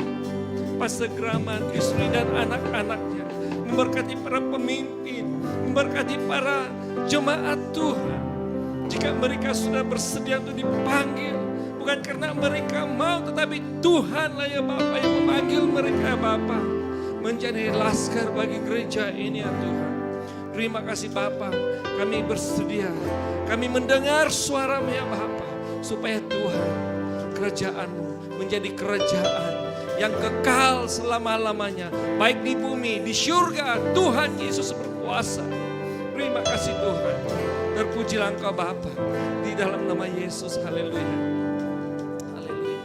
Pastor Graman, istri dan anak-anaknya, memberkati para pemimpin, memberkati para jemaat Tuhan. Jika mereka sudah bersedia untuk dipanggil, bukan karena mereka mau, tetapi Tuhanlah ya Bapa yang memanggil mereka ya Bapa, menjadi laskar bagi gereja ini ya Tuhan. Terima kasih Bapa, kami bersedia, kami mendengar suara-Mu ya Bapa, supaya Tuhan, kerajaan-Mu menjadi kerajaan yang kekal selama-lamanya, baik di bumi, di syurga. Tuhan Yesus berkuasa. Terima kasih Tuhan. Terpujilah Engkau Bapa, di dalam nama Yesus. Haleluya. Haleluya.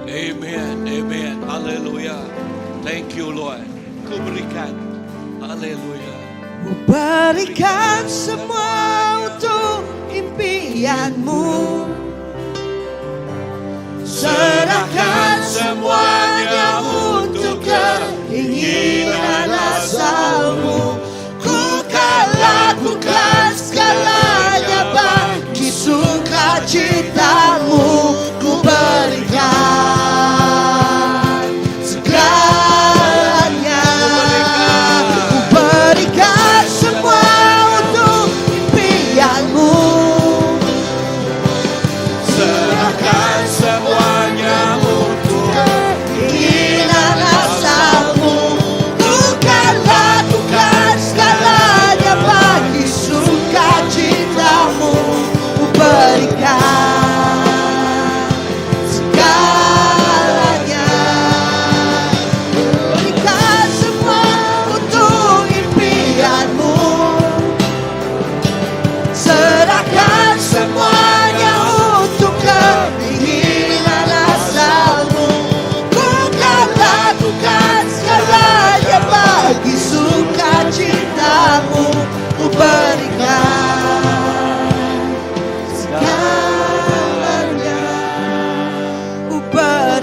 Amen, amen, haleluya. Thank you Lord. Ku berikan, haleluya. Ku berikan semua untuk impian-Mu. Serahkan semuanya untuk keinginan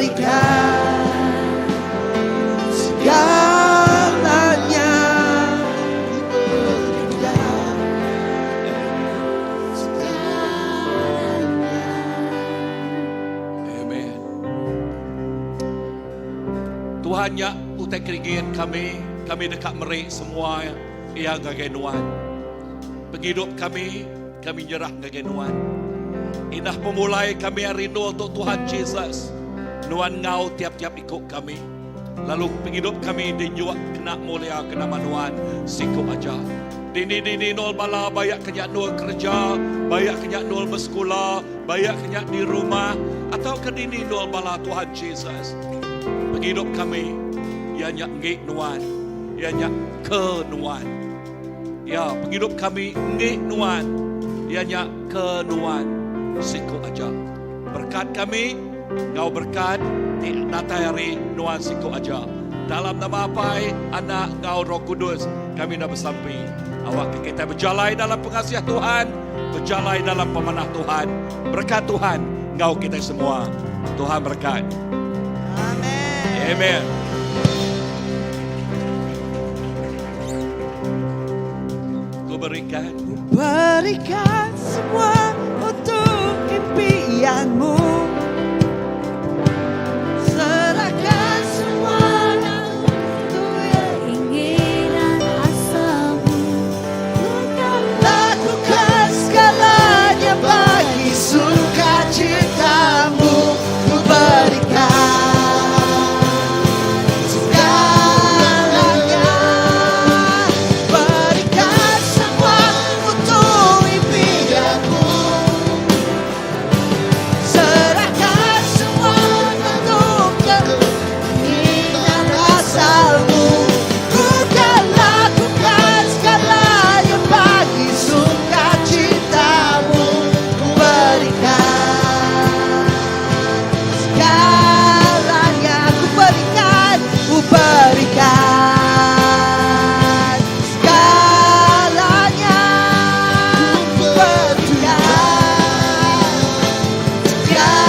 berikan segalanya. Amen. Tuhan ya utek keringin kami dekat merik semua yang gagai Nuan. Penghidup kami nyerah gagai Nuan. Indah pemulai kami yang rindu untuk Tuhan Yesus. Nuan ngau tiap-tiap ikut kami. Lalu penghidup kami dinyuak kena mulia kena manuan sikut aja. Dini nol bala bayak kenyak nol kerja, bayak kenyak nol bersekolah, bayak kenyak di rumah, atau ke dini nol bala Tuhan Yesus. Penghidup kami ianya ngik nuan, ianya ke nuan. Ya, penghidup kami ngik nuan, ianya ke nuan sikut aja. Berkat kami, Engkau berkat di natayari nuan sikut aja. Dalam nama Pai, Anak, Engkau Roh Kudus, kami dah bersampai. Awak kita berjalan dalam pengasiah Tuhan, berjalan dalam pemanah Tuhan. Berkat Tuhan, Engkau kita semua. Tuhan berkat. Amen. Amen. Ku berikan Berikan semua untuk impianmu. Serahkan semua untuk keinginan asalmu. lakukan segalanya bagi sukacitamu. Ku berikan segalanya, berikan semua untuk impianmu. Serahkan semua untuk keinginan asalmu. Ku kan lakukan segalanya bagi sukacitamu. Ku berikan segalanya, ku berikan segalanya, ku berikan segalanya.